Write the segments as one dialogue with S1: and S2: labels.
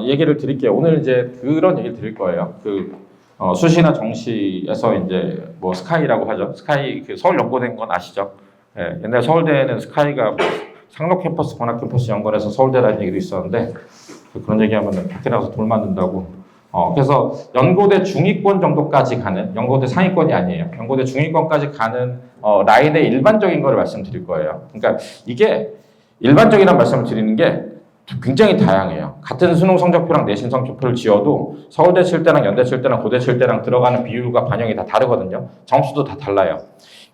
S1: 얘기를 드릴게요. 오늘 이제 그런 얘기를 드릴 거예요. 수시나 정시에서 이제 뭐 스카이라고 하죠. 스카이 그 서울연고된 건 아시죠? 예, 옛날 서울대에는 스카이가 뭐 상록 캠퍼스, 관악 캠퍼스 연관해서 서울대라는 얘기도 있었는데 그런 얘기하면은 밖에 나가서 돌 맞는다고. 그래서 연고대 중위권 정도까지 가는, 연고대 상위권이 아니에요. 연고대 중위권까지 가는 라인의 일반적인 거를 말씀드릴 거예요. 그러니까 이게 일반적이란 말씀을 드리는 게 굉장히 다양해요. 같은 수능 성적표랑 내신 성적표를 지어도 서울대 칠 때랑 연대 칠 때랑 고대 칠 때랑 들어가는 비율과 반영이 다 다르거든요. 점수도 다 달라요.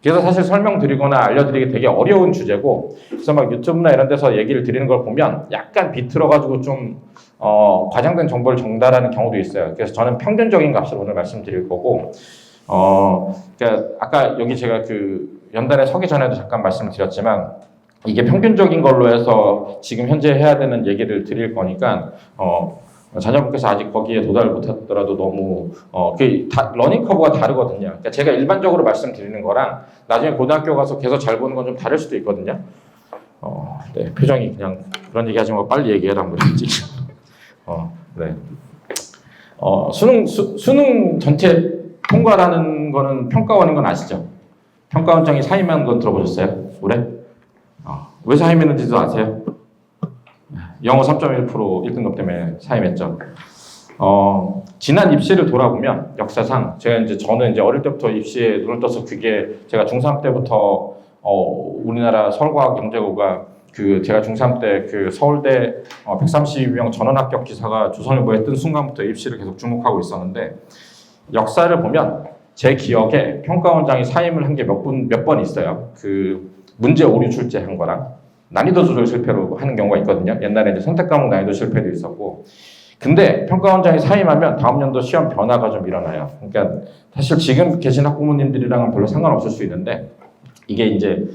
S1: 그래서 사실 설명드리거나 알려드리기 되게 어려운 주제고, 그래서 막 유튜브나 이런 데서 얘기를 드리는 걸 보면 약간 비틀어가지고 좀 과장된 정보를 전달하는 경우도 있어요. 그래서 저는 평균적인 값을 오늘 말씀드릴 거고, 그러니까 아까 여기 제가 그 연단에 서기 전에도 잠깐 말씀드렸지만 이게 평균적인 걸로 해서 지금 현재 해야 되는 얘기를 드릴 거니까 자녀분께서 아직 거기에 도달을 못했더라도 너무 러닝 커브가 다르거든요. 그러니까 제가 일반적으로 말씀드리는 거랑 나중에 고등학교 가서 계속 잘 보는 건 좀 다를 수도 있거든요. 네, 표정이 그냥 그런 얘기하지 말고 빨리 얘기해라 뭐 이러지. 네. 수능 전체 통과라는 거는 평가원인 건 아시죠? 평가원장이 사임한 건 들어보셨어요? 올해? 왜 사임했는지도 아세요? 영어 3.1% 1등급 때문에 사임했죠. 지난 입시를 돌아보면 역사상 저는 이제 어릴 때부터 입시에 눈을 떠서 그게 제가 중3 때부터 우리나라 서울과학경제고가 제가 중3 때 그 서울대 132명 전원 합격 기사가 조선일보에 뜬 순간부터 입시를 계속 주목하고 있었는데 역사를 보면 제 기억에 평가원장이 사임을 한 게 몇 번 있어요. 문제 오류 출제한 거랑 난이도 조절 실패로 하는 경우가 있거든요. 옛날에 이제 선택 과목 난이도 실패도 있었고. 근데 평가원장이 사임하면 다음 연도 시험 변화가 좀 일어나요. 그러니까 사실 지금 계신 학부모님들이랑은 별로 상관없을 수 있는데 이게 이제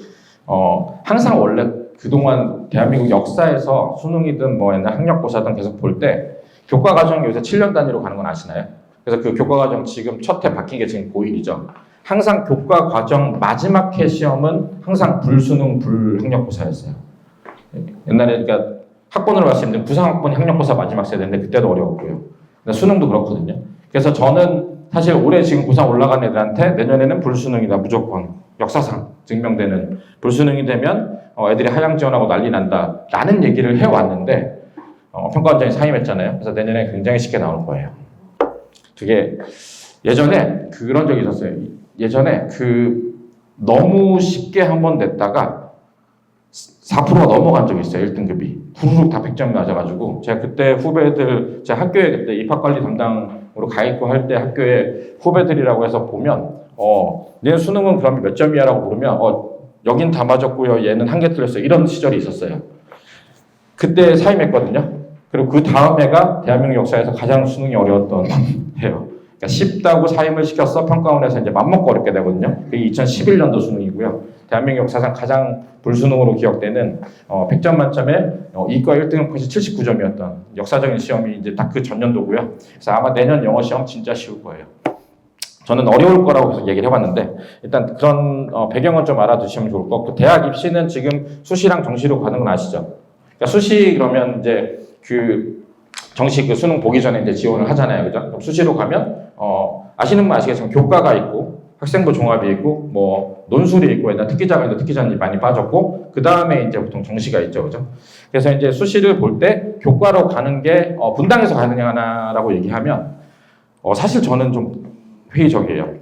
S1: 항상 원래 그동안 대한민국 역사에서 수능이든 뭐 옛날 학력고사든 계속 볼 때 교과 과정이 요새 7년 단위로 가는 건 아시나요? 그래서 그 교과 과정 지금 첫 해 바뀐 게 지금 고1이죠. 항상 교과 과정 마지막 해 시험은 항상 불수능 불학력고사였어요. 옛날에 그러니까 학번으로 말씀드리면 부상학번이 학력고사 마지막 세대인데 그때도 어려웠고요. 수능도 그렇거든요. 그래서 저는 사실 올해 지금 고3 올라간 애들한테 내년에는 불수능이다 무조건 역사상 증명되는 불수능이 되면 애들이 하향 지원하고 난리 난다 라는 얘기를 해왔는데 평가원장이 사임했잖아요. 그래서 내년에 굉장히 쉽게 나올 거예요. 그게 예전에 그런 적이 있었어요. 예전에 너무 쉽게 한번 냈다가 4%가 넘어간 적이 있어요. 1등급이. 후루룩 다 100점 맞아가지고 제가 그때 후배들, 제 학교에 그때 입학관리 담당으로 가 있고 할 때 학교에 후배들이라고 해서 보면 얘 수능은 그러면 몇 점이야? 라고 물으면 여긴 다 맞았고요. 얘는 한 개 틀렸어요. 이런 시절이 있었어요. 그때 사임했거든요. 그리고 그 다음 해가 대한민국 역사에서 가장 수능이 어려웠던 해요. 그러니까 쉽다고 사임을 시켰어. 평가원에서 이제 맘먹고 어렵게 되거든요. 그게 2011년도 수능이고요. 대한민국 역사상 가장 불수능으로 기억되는 100점 만점에 이과 1등급 컷이 79점이었던 역사적인 시험이 이제 딱 그 전년도고요. 그래서 아마 내년 영어 시험 진짜 쉬울 거예요. 저는 어려울 거라고 계속 얘기를 해봤는데 일단 그런 배경은 좀 알아두시면 좋을 것 같고 대학 입시는 지금 수시랑 정시로 가는 건 아시죠? 그러니까 수시 그러면 이제 정시 수능 보기 전에 이제 지원을 하잖아요. 그죠? 그럼 수시로 가면 아시는 분 아시겠지만 교과가 있고 학생부 종합이 있고 뭐 논술이 있고 옛날 특기자가 있는데 특기자는 많이 빠졌고 그 다음에 이제 보통 정시가 있죠. 그죠? 그래서 이제 수시를 볼 때 교과로 가는 게 분당에서 가느냐라고 얘기하면 사실 저는 좀 회의적이에요.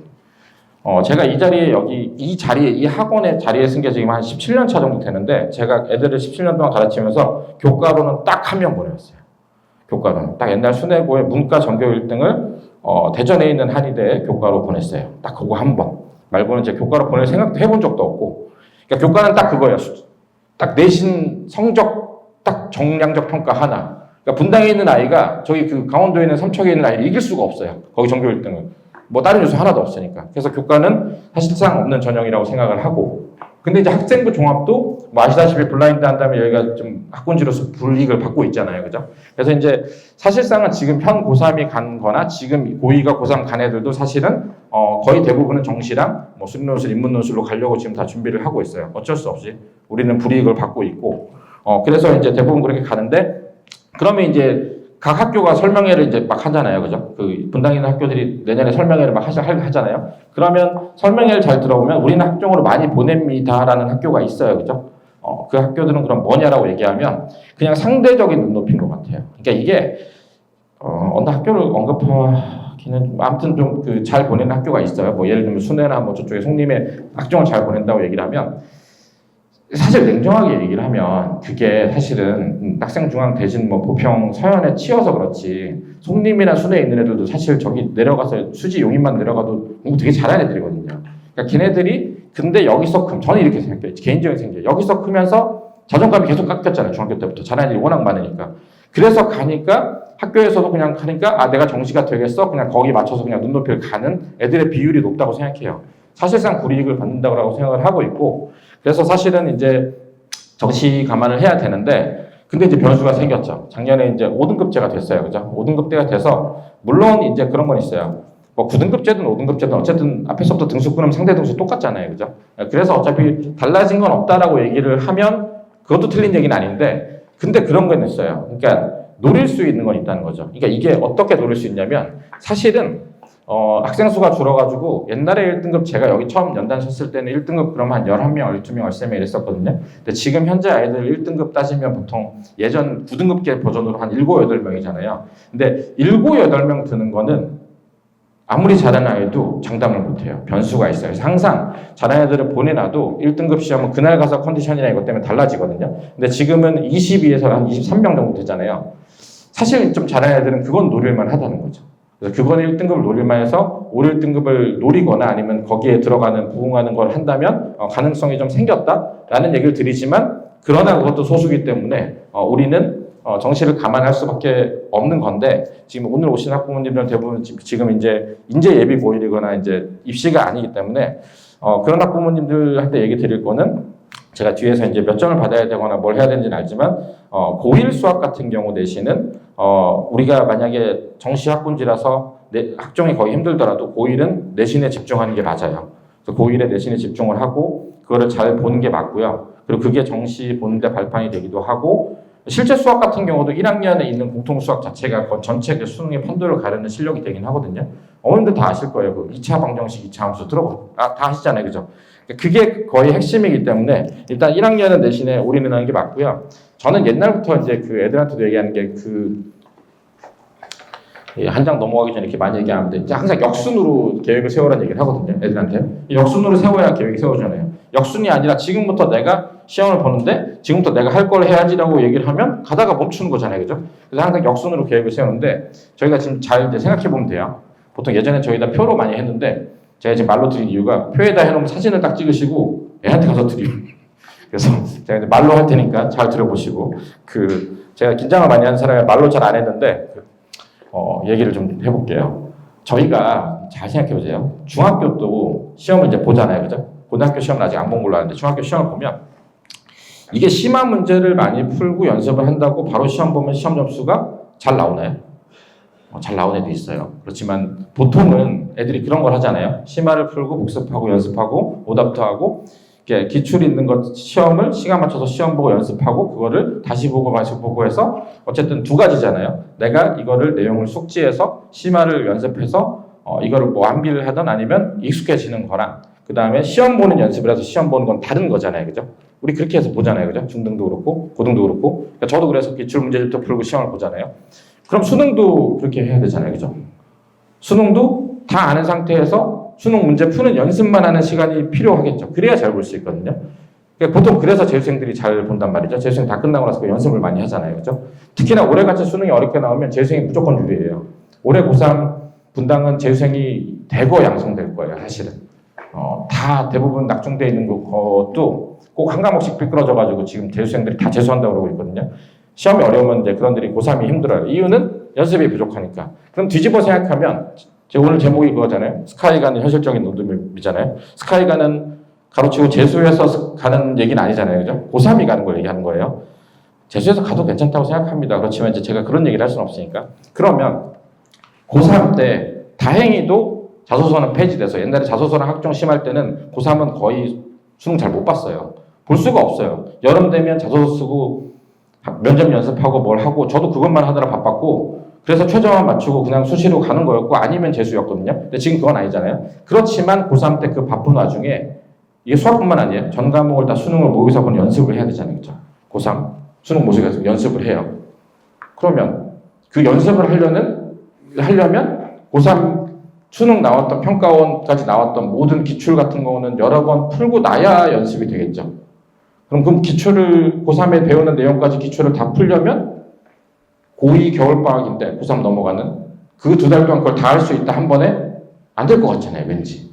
S1: 제가 이 자리에 이 학원의 자리에 쓴 게 지금 한 17년 차 정도 되는데 제가 애들을 17년 동안 가르치면서 교과로는 딱 한 명 보내왔어요. 교과로는 딱 옛날 수뇌고의 문과 전교 1등을 대전에 있는 한의대에 교과로 보냈어요. 딱 그거 한 번. 말고는 이제 교과로 보낼 생각도 해본 적도 없고. 그러니까 교과는 딱 그거예요. 딱 내신 성적 딱 정량적 평가 하나. 그러니까 분당에 있는 아이가 저기 강원도에 있는 삼척에 있는 아이를 이길 수가 없어요. 거기 전교 1등을. 뭐 다른 요소 하나도 없으니까. 그래서 교과는 사실상 없는 전형이라고 생각을 하고. 근데 이제 학생부 종합도 뭐 아시다시피 블라인드 한다면 여기가 좀 학군지로서 불이익을 받고 있잖아요. 그죠? 그래서 이제 사실상은 지금 현 고3이 간 거나 지금 고2가 고3 간 애들도 사실은 거의 대부분은 정시랑 뭐 수리논술, 인문논술로 가려고 지금 다 준비를 하고 있어요. 어쩔 수 없이. 우리는 불이익을 받고 있고. 그래서 이제 대부분 그렇게 가는데 그러면 이제 각 학교가 설명회를 이제 막 하잖아요. 그죠? 그 분당 있는 학교들이 내년에 설명회를 막 하잖아요. 그러면 설명회를 잘 들어보면 우리는 학종으로 많이 보냅니다라는 학교가 있어요. 그죠? 그 학교들은 그럼 뭐냐라고 얘기하면 그냥 상대적인 눈높이인 것 같아요. 그러니까 이게 어느 학교를 언급하기는 아무튼 좀 그 잘 보내는 학교가 있어요. 뭐 예를 들면 순회나 뭐 저쪽에 송림에 학종을 잘 보낸다고 얘기를 하면 사실 냉정하게 얘기를 하면 그게 사실은 학생중앙 대신 뭐 보평 서연에 치여서 그렇지 송림이나 순회에 있는 애들도 사실 저기 내려가서 수지 용인만 내려가도 공부 되게 잘하는 애들이거든요. 그러니까 걔네들이 근데 여기서 저는 이렇게 생각해요. 개인적인 생각. 여기서 크면서 자존감이 계속 깎였잖아요. 중학교 때부터 잘하는 애들이 워낙 많으니까. 그래서 가니까 학교에서도 그냥 가니까 아 내가 정시가 되겠어 그냥 거기 맞춰서 그냥 눈높이를 가는 애들의 비율이 높다고 생각해요. 사실상 불이익을 받는다고 생각을 하고 있고 그래서 사실은 이제 정시 감안을 해야 되는데 근데 이제 변수가 생겼죠. 작년에 이제 5등급제가 됐어요. 그죠? 5등급제가 돼서 물론 이제 그런 건 있어요. 뭐 9등급제든 5등급제든 어쨌든 앞에서부터 등수 끊으면 상대 등수 똑같잖아요. 그죠? 그래서 어차피 달라진 건 없다라고 얘기를 하면 그것도 틀린 얘기는 아닌데 근데 그런 건 있어요. 그러니까 노릴 수 있는 건 있다는 거죠. 그러니까 이게 어떻게 노릴 수 있냐면 사실은 학생 수가 줄어가지고 옛날에 1등급 제가 여기 처음 연단 섰을 때는 1등급 그럼 한 11명, 12명, 13명 이랬었거든요. 근데 지금 현재 아이들 1등급 따지면 보통 예전 9등급계 버전으로 한 7, 8명이잖아요. 근데 7, 8명 드는 거는 아무리 잘하는 아이도 장담을 못해요. 변수가 있어요. 그래서 항상 잘하는 애들을 보내놔도 1등급 시험은 그날 가서 컨디션이나 이것 때문에 달라지거든요. 근데 지금은 22에서 한 23명 정도 되잖아요. 사실 좀 잘하는 애들은 그건 노릴만 하다는 거죠. 그래서 그건 1등급을 노릴만 해서 5, 1등급을 노리거나 아니면 거기에 들어가는 부응하는 걸 한다면 가능성이 좀 생겼다라는 얘기를 드리지만 그러나 그것도 소수기 때문에 우리는 정시를 감안할 수밖에 없는 건데 지금 오늘 오신 학부모님들은 대부분 지금 이제 인재 예비 고1이거나 이제 입시가 아니기 때문에 그런 학부모님들한테 얘기 드릴 거는 제가 뒤에서 이제 몇 점을 받아야 되거나 뭘 해야 되는지는 알지만 고1 수학 같은 경우 내신은 우리가 만약에 정시 학군지라서 학종이 거의 힘들더라도 고1은 내신에 집중하는 게 맞아요. 그래서 고1에 내신에 집중을 하고 그거를 잘 보는 게 맞고요. 그리고 그게 정시 보는데 발판이 되기도 하고 실제 수학 같은 경우도 1학년에 있는 공통 수학 자체가 전체 수능의 판도를 가르는 실력이 되긴 하거든요. 어머님들 다 아실 거예요. 그 2차 방정식, 2차 함수 들어보고 다 아시잖아요. 그죠? 그게 거의 핵심이기 때문에 일단 1학년은 내신에 올인하는 게 맞고요. 저는 옛날부터 이제 그 애들한테도 얘기하는 게 한 장 넘어가기 전에 이렇게 많이 얘기하는데 이제 항상 역순으로 계획을 세우라는 얘기를 하거든요. 애들한테. 역순으로 세워야 계획이 세워지잖아요. 역순이 아니라 지금부터 내가 시험을 보는데 지금부터 내가 할 걸 해야지라고 얘기를 하면 가다가 멈추는 거잖아요. 그죠? 그래서 항상 역순으로 계획을 세우는데 저희가 지금 잘 이제 생각해 보면 돼요. 보통 예전에 저희가 표로 많이 했는데 제가 지금 말로 드린 이유가 표에다 해놓으면 사진을 딱 찍으시고 애한테 가서 드리고 그래서 제가 이제 말로 할 테니까 잘 들어보시고 제가 긴장을 많이 하는 사람이 말로 잘 안 했는데 얘기를 좀 해볼게요. 저희가 잘 생각해 보세요. 중학교도 시험을 이제 보잖아요. 그죠? 고등학교 시험은 아직 안 본 걸로 아는데 중학교 시험을 보면 이게 심화 문제를 많이 풀고 연습을 한다고 바로 시험 보면 시험 점수가 잘 나오나요? 잘 나온 애도 있어요. 그렇지만 보통은 애들이 그런 걸 하잖아요. 심화를 풀고 복습하고 연습하고 오답도 하고 기출 있는 것 시험을 시간 맞춰서 시험 보고 연습하고 그거를 다시 보고 해서 어쨌든 두 가지잖아요. 내가 이거를 내용을 숙지해서 심화를 연습해서 이거를 뭐 암기를 하든 아니면 익숙해지는 거랑 그 다음에 시험 보는 연습을 해서 시험 보는 건 다른 거잖아요. 그죠? 우리 그렇게 해서 보잖아요. 그죠? 중등도 그렇고 고등도 그렇고 그러니까 저도 그래서 기출 문제집부터 풀고 시험을 보잖아요. 그럼 수능도 그렇게 해야 되잖아요. 그죠? 수능도 다 아는 상태에서 수능 문제 푸는 연습만 하는 시간이 필요하겠죠. 그래야 잘 볼 수 있거든요. 그러니까 보통 그래서 재수생들이 잘 본단 말이죠. 재수생 다 끝나고 나서 그 연습을 많이 하잖아요. 그죠? 특히나 올해같이 수능이 어렵게 나오면 재수생이 무조건 유리해요. 올해 고3 분당은 재수생이 대거 양성될 거예요. 사실은. 다 대부분 낙중돼 있는 것도 꼭 한 과목씩 삐뚤어져가지고 지금 재수생들이 다 재수한다고 그러고 있거든요. 시험이 어려우면 이제 그런들이 고3이 힘들어요. 이유는 연습이 부족하니까. 그럼 뒤집어 생각하면 제가 오늘 제목이 그거잖아요. 스카이가는 현실적인 노드맵이잖아요. 스카이가는 가로치고 재수해서 가는 얘기는 아니잖아요. 그죠? 고3이 가는 걸 얘기하는 거예요. 재수해서 가도 괜찮다고 생각합니다. 그렇지만 이제 제가 그런 얘기를 할 수는 없으니까. 그러면 고3 때 다행히도 자소서는 폐지돼서 옛날에 자소서랑 학종 심할 때는 고3은 거의 수능 잘 못 봤어요. 볼 수가 없어요. 여름 되면 자소서 쓰고 면접 연습하고 뭘 하고 저도 그것만 하느라 바빴고 그래서 최저만 맞추고 그냥 수시로 가는 거였고 아니면 재수였거든요. 근데 지금 그건 아니잖아요. 그렇지만 고3 때 그 바쁜 와중에 이게 수학뿐만 아니에요. 전 과목을 다 수능을 모의고사 보는 연습을 해야 되잖아요. 그죠? 고3 수능 모의고사 연습을 해요. 그러면 그 연습을 하려면 고3 수능 나왔던 평가원까지 나왔던 모든 기출 같은 거는 여러 번 풀고 나야 연습이 되겠죠. 그럼 기출을 고3에 배우는 내용까지 기출을 다 풀려면 고2 겨울방학인데 고3 넘어가는 그 2달 동안 그걸 다 할 수 있다 한 번에 안 될 것 같잖아요. 왠지.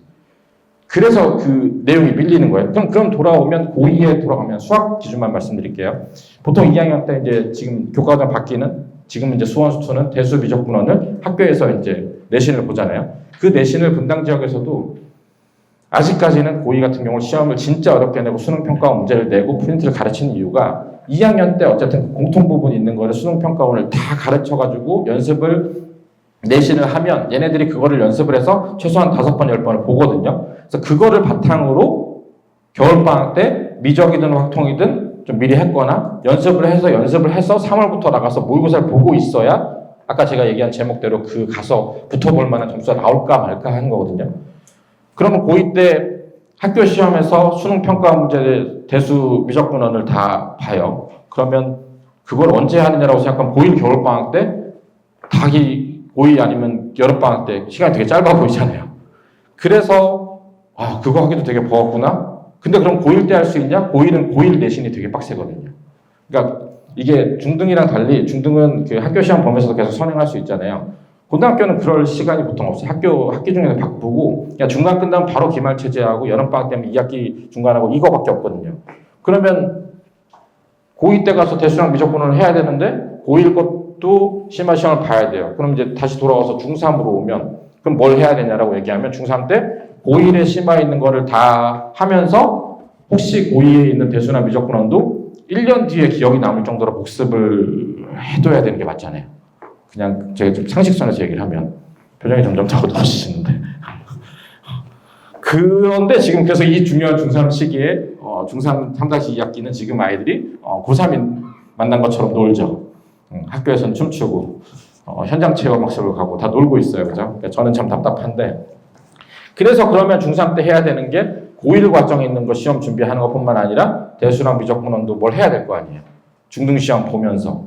S1: 그래서 그 내용이 밀리는 거예요. 그럼 돌아오면 고2에 돌아가면 수학 기준만 말씀드릴게요. 보통 2학년 때 이제 지금 교과과정 바뀌는 지금 이제 수원수투는 대수 미적분원을 학교에서 이제 내신을 보잖아요. 그 내신을 분당 지역에서도 아직까지는 고2 같은 경우 시험을 진짜 어렵게 내고 수능평가원 문제를 내고 프린트를 가르치는 이유가 2학년 때 어쨌든 공통 부분이 있는 거를 수능평가원을 다 가르쳐가지고 연습을 내신을 하면 얘네들이 그거를 연습을 해서 최소한 5번, 10번을 보거든요. 그래서 그거를 바탕으로 겨울방학 때 미적이든 확통이든 좀 미리 했거나 연습을 해서 3월부터 나가서 모의고사를 보고 있어야 아까 제가 얘기한 제목대로 그 가서 붙어볼 만한 점수가 나올까 말까 하는 거거든요. 그러면 고2 때 학교 시험에서 수능평가 문제 대수 미적분원을 다 봐요. 그러면 그걸 언제 하느냐라고 생각하면 고1 겨울방학 때 고2 아니면 여름방학 때 시간이 되게 짧아 보이잖아요. 그래서 그거 하기도 되게 버겁구나. 근데 그럼 고1 때 할 수 있냐? 고1은 고1 내신이 되게 빡세거든요. 그러니까 이게 중등이랑 달리 중등은 그 학교 시험 보면서도 계속 선행할 수 있잖아요. 고등학교는 그럴 시간이 보통 없어요. 학기 중에는 바쁘고 그냥 중간 끝나면 바로 기말 체제하고 여름방학 때면 2학기 중간하고 이거밖에 없거든요. 그러면 고2 때 가서 대수랑 미적분원을 해야 되는데 고1 것도 심화 시험을 봐야 돼요. 그럼 이제 다시 돌아와서 중3으로 오면 그럼 뭘 해야 되냐라고 얘기하면 중3 때 고1에 심화 있는 거를 다 하면서 혹시 고2에 있는 대수나 미적분원도 1년 뒤에 기억이 남을 정도로 복습을 해둬야 되는 게 맞잖아요. 그냥 제가 좀 상식선에서 얘기를 하면 표정이 점점 더 어두워지시는데 그런데 지금 그래서 이 중요한 중3 시기에 중3 3-2학기는 지금 아이들이 고3인 만난 것처럼 놀죠. 학교에서는 춤추고 현장 체험 학습을 가고 다 놀고 있어요. 그죠? 그러니까 저는 참 답답한데 그래서 그러면 중3 때 해야 되는 게 고1 과정에 있는 거 시험 준비하는 것뿐만 아니라 대수랑 미적분원도 뭘 해야 될 거 아니에요. 중등시험 보면서.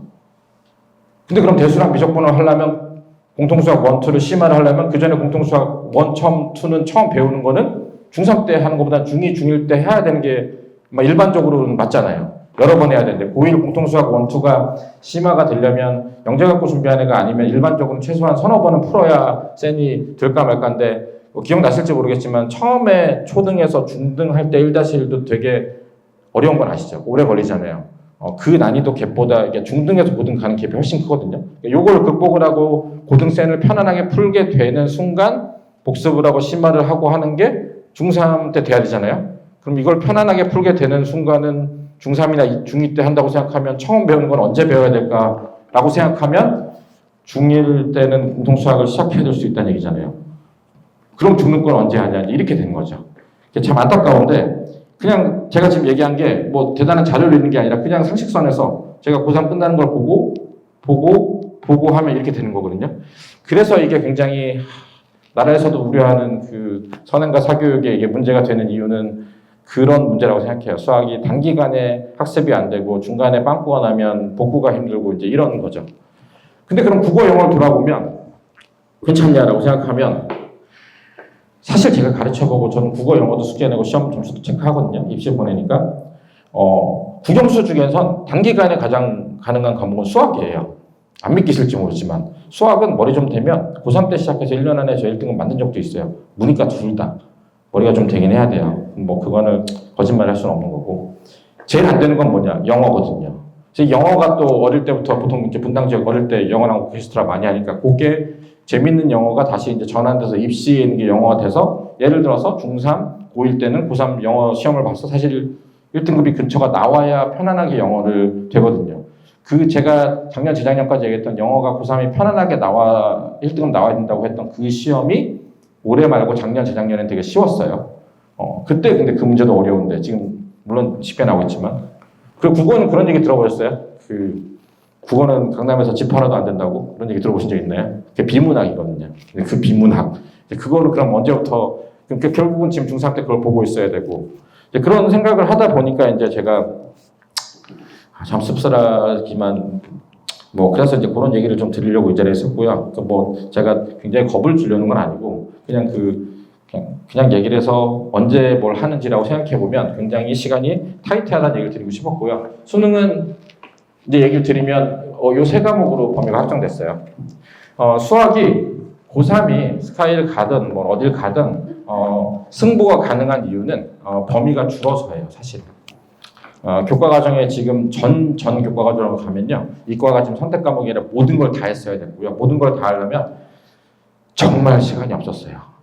S1: 근데 그럼 대수랑 미적분원 하려면 공통수학 1, 2를 심화를 하려면 그 전에 공통수학 1 처음, 2는 처음 배우는 거는 중3 때 하는 것보다 중2, 중1 때 해야 되는 게 일반적으로는 맞잖아요. 여러 번 해야 되는데 고1 공통수학 1, 2가 심화가 되려면 영재 갖고 준비하는 애가 아니면 일반적으로 최소한 서너 번은 풀어야 쌤이 될까 말까인데 기억나실지 모르겠지만 처음에 초등에서 중등 할 때 1-1도 되게 어려운 건 아시죠? 오래 걸리잖아요. 그 난이도 갭보다 이게 중등에서 고등 가는 갭이 훨씬 크거든요. 요걸 극복을 하고 고등생을 편안하게 풀게 되는 순간 복습을 하고 심화를 하고 하는 게 중3 때 돼야 되잖아요. 그럼 이걸 편안하게 풀게 되는 순간은 중3이나 중2 때 한다고 생각하면 처음 배우는 건 언제 배워야 될까라고 생각하면 중1 때는 공통수학을 시작해야 될 수 있다는 얘기잖아요. 그럼 중등 건 언제 하냐 이렇게 되는 거죠. 참 안타까운데 그냥 제가 지금 얘기한 게 뭐 대단한 자료를 읽는 게 아니라 그냥 상식선에서 제가 고3 끝나는 걸 보고 하면 이렇게 되는 거거든요. 그래서 이게 굉장히 나라에서도 우려하는 그 선행과 사교육에 이게 문제가 되는 이유는 그런 문제라고 생각해요. 수학이 단기간에 학습이 안 되고 중간에 빵꾸가 나면 복구가 힘들고 이제 이런 거죠. 근데 그럼 국어 영어를 돌아보면 괜찮냐라고 생각하면 사실 제가 가르쳐보고 저는 국어 영어도 숙제내고 시험 점수도 체크하거든요. 입시 보내니까 국영수 중에선 단기간에 가장 가능한 과목은 수학이에요. 안 믿기실지 모르지만 수학은 머리 좀 되면 고3 때 시작해서 1년 안에 저 1등급 만든 적도 있어요. 문이과 둘 다. 머리가 좀 되긴 해야 돼요. 뭐 그거는 거짓말 할 수는 없는 거고. 제일 안 되는 건 뭐냐? 영어거든요. 영어가 또 어릴 때부터 보통 이제 분당 지역 어릴 때 영어랑 오케스트라 많이 하니까 그게 재밌는 영어가 다시 이제 전환돼서 입시에 있는 게 영어가 돼서 예를 들어서 중3, 고1 때는 고3 영어 시험을 봐서 사실 1등급이 근처가 나와야 편안하게 영어를 되거든요. 제가 작년, 재작년까지 얘기했던 영어가 고3이 편안하게 1등급 나와야 된다고 했던 그 시험이 올해 말고 작년, 재작년엔 되게 쉬웠어요. 그때 근데 그 문제도 어려운데 지금 물론 쉽게 나오겠지만 그리고 국어는 그런 얘기 들어보셨어요? 그 국어는 강남에서 집 하나도 안 된다고 그런 얘기 들어보신 적 있나요? 그게 비문학이거든요. 근데 그 비문학 그거는 그럼 언제부터 그러니까 결국은 지금 중3 때 그걸 보고 있어야 되고 이제 그런 생각을 하다 보니까 이제 제가 참 씁쓸하지만 뭐 그래서 이제 그런 얘기를 좀 드리려고 이 자리에 했었고요. 그러니까 뭐 제가 굉장히 겁을 주려는 건 아니고 그냥 얘기를 해서 언제 뭘 하는지라고 생각해 보면 굉장히 시간이 타이트하다는 얘기를 드리고 싶었고요. 수능은 이제 얘기를 드리면 요 세 과목으로 범위가 확정됐어요. 수학이 고3이 스카이를 가든 뭐 어딜 가든 승부가 가능한 이유는 범위가 줄어서예요, 사실. 교과 과정에 지금 전 교과 과정으로 가면요, 이과가 지금 선택 과목이 아니라 모든 걸 다 했어야 됐고요. 모든 걸 다 하려면 정말 시간이 없었어요.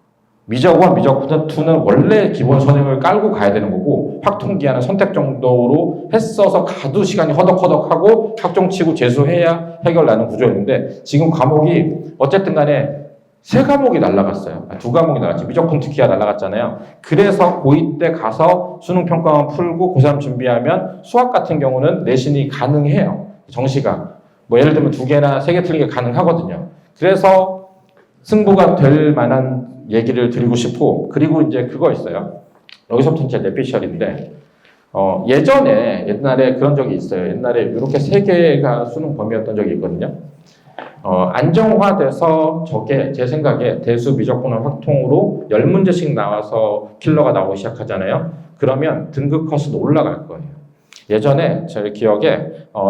S1: 미적 1, 미적 2는 원래 기본 선행을 깔고 가야 되는 거고 확통기한은 선택 정도로 했어서 가도 시간이 허덕허덕하고 학종치고 재수해야 해결나는 구조였는데 지금 과목이 어쨌든 간에 세 과목이 날라갔어요. 두 과목이 날라갔지. 미적분 특기가 날라갔잖아요. 그래서 고2 때 가서 수능 평가만 풀고 고3 준비하면 수학 같은 경우는 내신이 가능해요. 정시가. 뭐 예를 들면 2개나 3개 틀린 게 가능하거든요. 그래서 승부가 될 만한 얘기를 드리고 싶고 그리고 이제 그거 있어요. 여기서부터 이제 내피셜인데 옛날에 그런 적이 있어요. 옛날에 이렇게 3개가 수능 범위였던 적이 있거든요. 안정화돼서 저게 제 생각에 대수 미적분원 확통으로 10문제씩 나와서 킬러가 나오기 시작하잖아요. 그러면 등급 컷은 올라갈 거예요. 예전에 제 기억에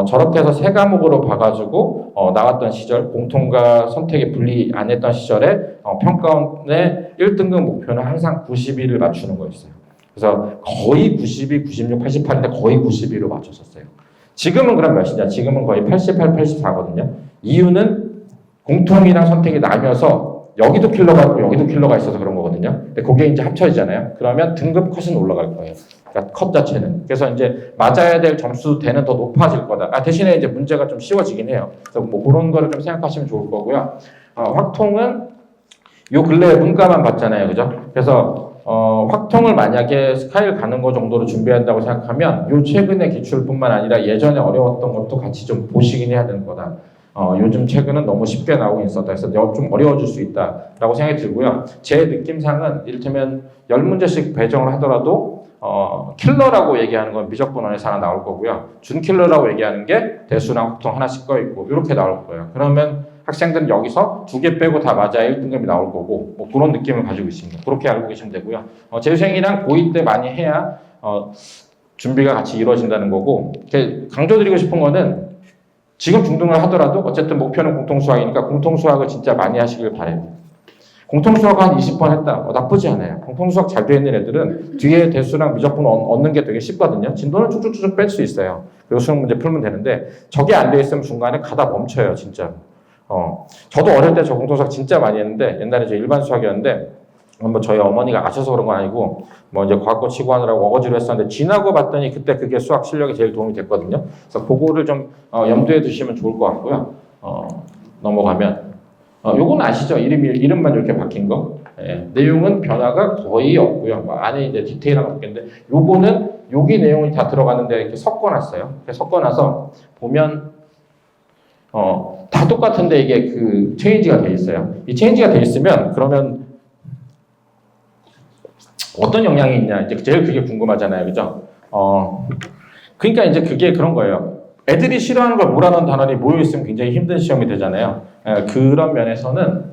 S1: 저렇게 해서 세 과목으로 봐가지고 나왔던 시절 공통과 선택이 분리 안 했던 시절에 평가원의 1등급 목표는 항상 92를 맞추는 거였어요. 그래서 거의 92, 96, 88인데 거의 92로 맞췄었어요. 지금은 그럼 몇이냐? 지금은 거의 88, 84거든요. 이유는 공통이랑 선택이 나뉘어서 여기도 킬러가 있고 여기도 킬러가 있어서 그런 거거든요. 근데 그게 이제 합쳐지잖아요. 그러면 등급 컷은 올라갈 거예요. 그러니까 컷 자체는. 그래서 이제 맞아야 될 점수대는 더 높아질 거다. 대신에 이제 문제가 좀 쉬워지긴 해요. 그래서 뭐 그런 거를 좀 생각하시면 좋을 거고요. 확통은 요 근래에 문과만 봤잖아요. 그죠? 그래서 확통을 만약에 스카이를 가는 거 정도로 준비한다고 생각하면 요 최근의 기출뿐만 아니라 예전에 어려웠던 것도 같이 좀 보시긴 해야 되는 거다. 요즘 최근은 너무 쉽게 나오고 있었다 해서 좀 어려워질 수 있다라고 생각이 들고요. 제 느낌상은 이를테면 10문제씩 배정을 하더라도 킬러라고 얘기하는 건 미적분원에서 하나 나올 거고요. 준킬러라고 얘기하는 게 대수랑 확통 하나씩 꺼 있고 이렇게 나올 거예요. 그러면 학생들은 여기서 2개 빼고 다 맞아야 1등급이 나올 거고 뭐 그런 느낌을 가지고 있습니다. 그렇게 알고 계시면 되고요. 재수생이랑 고2 때 많이 해야 준비가 같이 이루어진다는 거고 강조드리고 싶은 거는 지금 중등을 하더라도 어쨌든 목표는 공통수학이니까 공통수학을 진짜 많이 하시길 바래요. 공통수학 한 20번 했다. 나쁘지 않아요. 공통수학 잘 되어 있는 애들은 뒤에 대수랑 미적분 얻는 게 되게 쉽거든요. 진도는 쭉쭉쭉 뺄 수 있어요. 그리고 수능 문제 풀면 되는데 저게 안 돼 있으면 중간에 가다 멈춰요. 진짜. 저도 어릴 때 저 공통수학 진짜 많이 했는데 옛날에 저 일반 수학이었는데 뭐 저희 어머니가 아셔서 그런 건 아니고 뭐 이제 과학고 치고 하느라고 어거지로 했었는데 지나고 봤더니 그때 그게 수학 실력에 제일 도움이 됐거든요. 그래서 그거를 좀 염두에 두시면 좋을 것 같고요. 넘어가면 요건 아시죠? 이름만 이렇게 바뀐 거. 예, 내용은 변화가 거의 없고요. 뭐 안에 이제 디테일한 거 있겠는데 요거는 여기 내용이 다 들어가는데 이렇게 섞어놨어요. 이렇게 섞어놔서 보면 다 똑같은데 이게 그 체인지가 돼 있어요. 이 체인지가 돼 있으면 그러면 어떤 영향이 있냐 이제 제일 그게 궁금하잖아요, 그죠? 그러니까 이제 그게 그런 거예요. 애들이 싫어하는 걸 몰아넣은 단원이 모여 있으면 굉장히 힘든 시험이 되잖아요. 그런 면에서는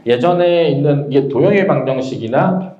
S1: 예전에 있는 이게 도형의 방정식이나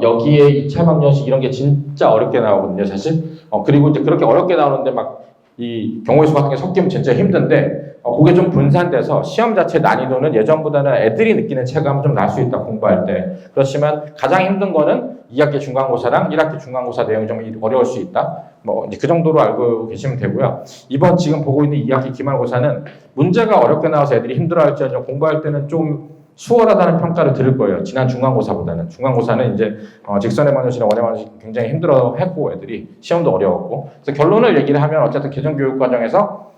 S1: 여기에 2차 방정식 이런 게 진짜 어렵게 나오거든요, 사실. 그리고 이제 그렇게 어렵게 나오는데 막 이 경우의 수 같은 게 섞이면 진짜 힘든데 그게 좀 분산돼서 시험 자체 난이도는 예전보다는 애들이 느끼는 체감은 좀 날 수 있다, 공부할 때. 그렇지만 가장 힘든 거는 2학기 중간고사랑 1학기 중간고사 내용이 좀 어려울 수 있다. 뭐 이제 그 정도로 알고 계시면 되고요. 이번 지금 보고 있는 2학기 기말고사는 문제가 어렵게 나와서 애들이 힘들어할지언정 공부할 때는 좀 수월하다는 평가를 들을 거예요. 지난 중간고사보다는. 중간고사는 이제 직선의 방정식이나 원의 방정식 굉장히 힘들어했고 애들이 시험도 어려웠고. 그래서 결론을 얘기를 하면 어쨌든 개정교육 과정에서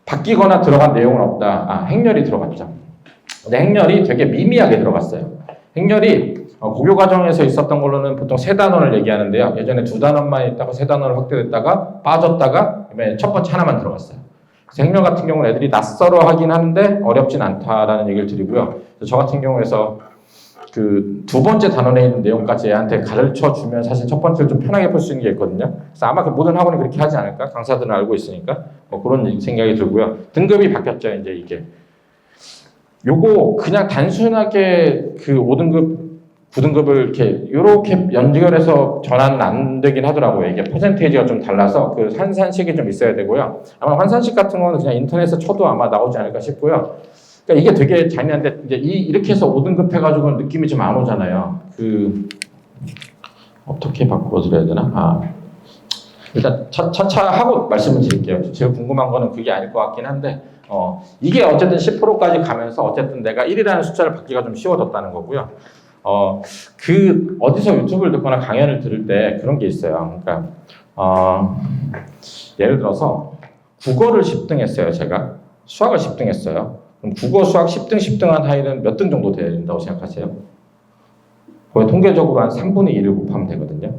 S1: 바뀌거나 들어간 내용은 없다. 행렬이 들어갔죠. 근데 행렬이 되게 미미하게 들어갔어요. 행렬이 고교 과정에서 있었던 걸로는 보통 3단원을 얘기하는데요. 예전에 2단원만 있다가 3단원을 확대됐다가 빠졌다가 첫 번째 하나만 들어갔어요. 생명 같은 경우는 애들이 낯설어 하긴 하는데 어렵진 않다라는 얘기를 드리고요. 저 같은 경우에서 그 두 번째 단원에 있는 내용까지 애한테 가르쳐 주면 사실 첫 번째를 좀 편하게 볼 수 있는 게 있거든요. 그래서 아마 그 모든 학원이 그렇게 하지 않을까? 강사들은 알고 있으니까 뭐 그런 생각이 들고요. 등급이 바뀌었죠, 이제 이게. 요거 그냥 단순하게 그 5등급, 9등급을 이렇게 연결해서 전환은 안 되긴 하더라고요. 이게 퍼센테이지가 좀 달라서 그 환산식이 좀 있어야 되고요. 아마 환산식 같은 거는 그냥 인터넷에 쳐도 아마 나오지 않을까 싶고요. 그러니까 이게 되게 잔인한데 이제 이렇게 해서 5등급 해가지고 느낌이 좀 안 오잖아요. 그 어떻게 바꿔드려야 되나? 일단 차차 하고 말씀을 드릴게요. 제가 궁금한 거는 그게 아닐 것 같긴 한데 이게 어쨌든 10%까지 가면서 어쨌든 내가 1이라는 숫자를 받기가 좀 쉬워졌다는 거고요. 그 어디서 유튜브를 듣거나 강연을 들을 때 그런 게 있어요. 그러니까 예를 들어서 국어를 10등 했어요. 제가 수학을 10등 했어요. 그럼 국어, 수학 10등, 10등한 아이는 몇 등 정도 돼야 된다고 생각하세요? 거의 통계적으로 한 3분의 1을 곱하면 되거든요.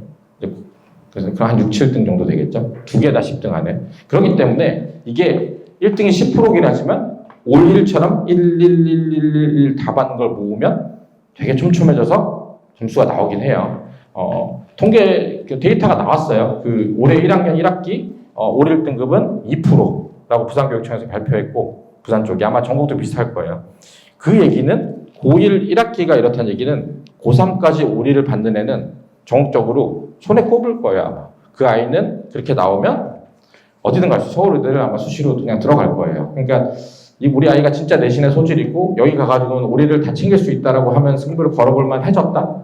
S1: 그래서 한 6, 7등 정도 되겠죠? 두 개 다 10등 안에. 그렇기 때문에 이게 1등이 10%긴 하지만 5, 1처럼 1, 1, 1, 1, 1 다 받는 걸 모으면 되게 촘촘해져서 점수가 나오긴 해요. 통계 데이터가 나왔어요. 그 올해 1학년 1학기 올 1등급은 2%라고 부산교육청에서 발표했고 부산 쪽이 아마 전국도 비슷할 거예요. 그 얘기는 고1 1학기가 이렇다는 얘기는 고3까지 올1을 받는 애는 전국적으로 손에 꼽을 거예요. 아마. 그 아이는 그렇게 나오면 어디든 갈 수, 서울대를 아마 수시로 그냥 들어갈 거예요. 그러니까 우리 아이가 진짜 내신에 소질이 있고 여기 가가지고는 올해를 다 챙길 수 있다라고 하면 승부를 걸어볼만 해졌다.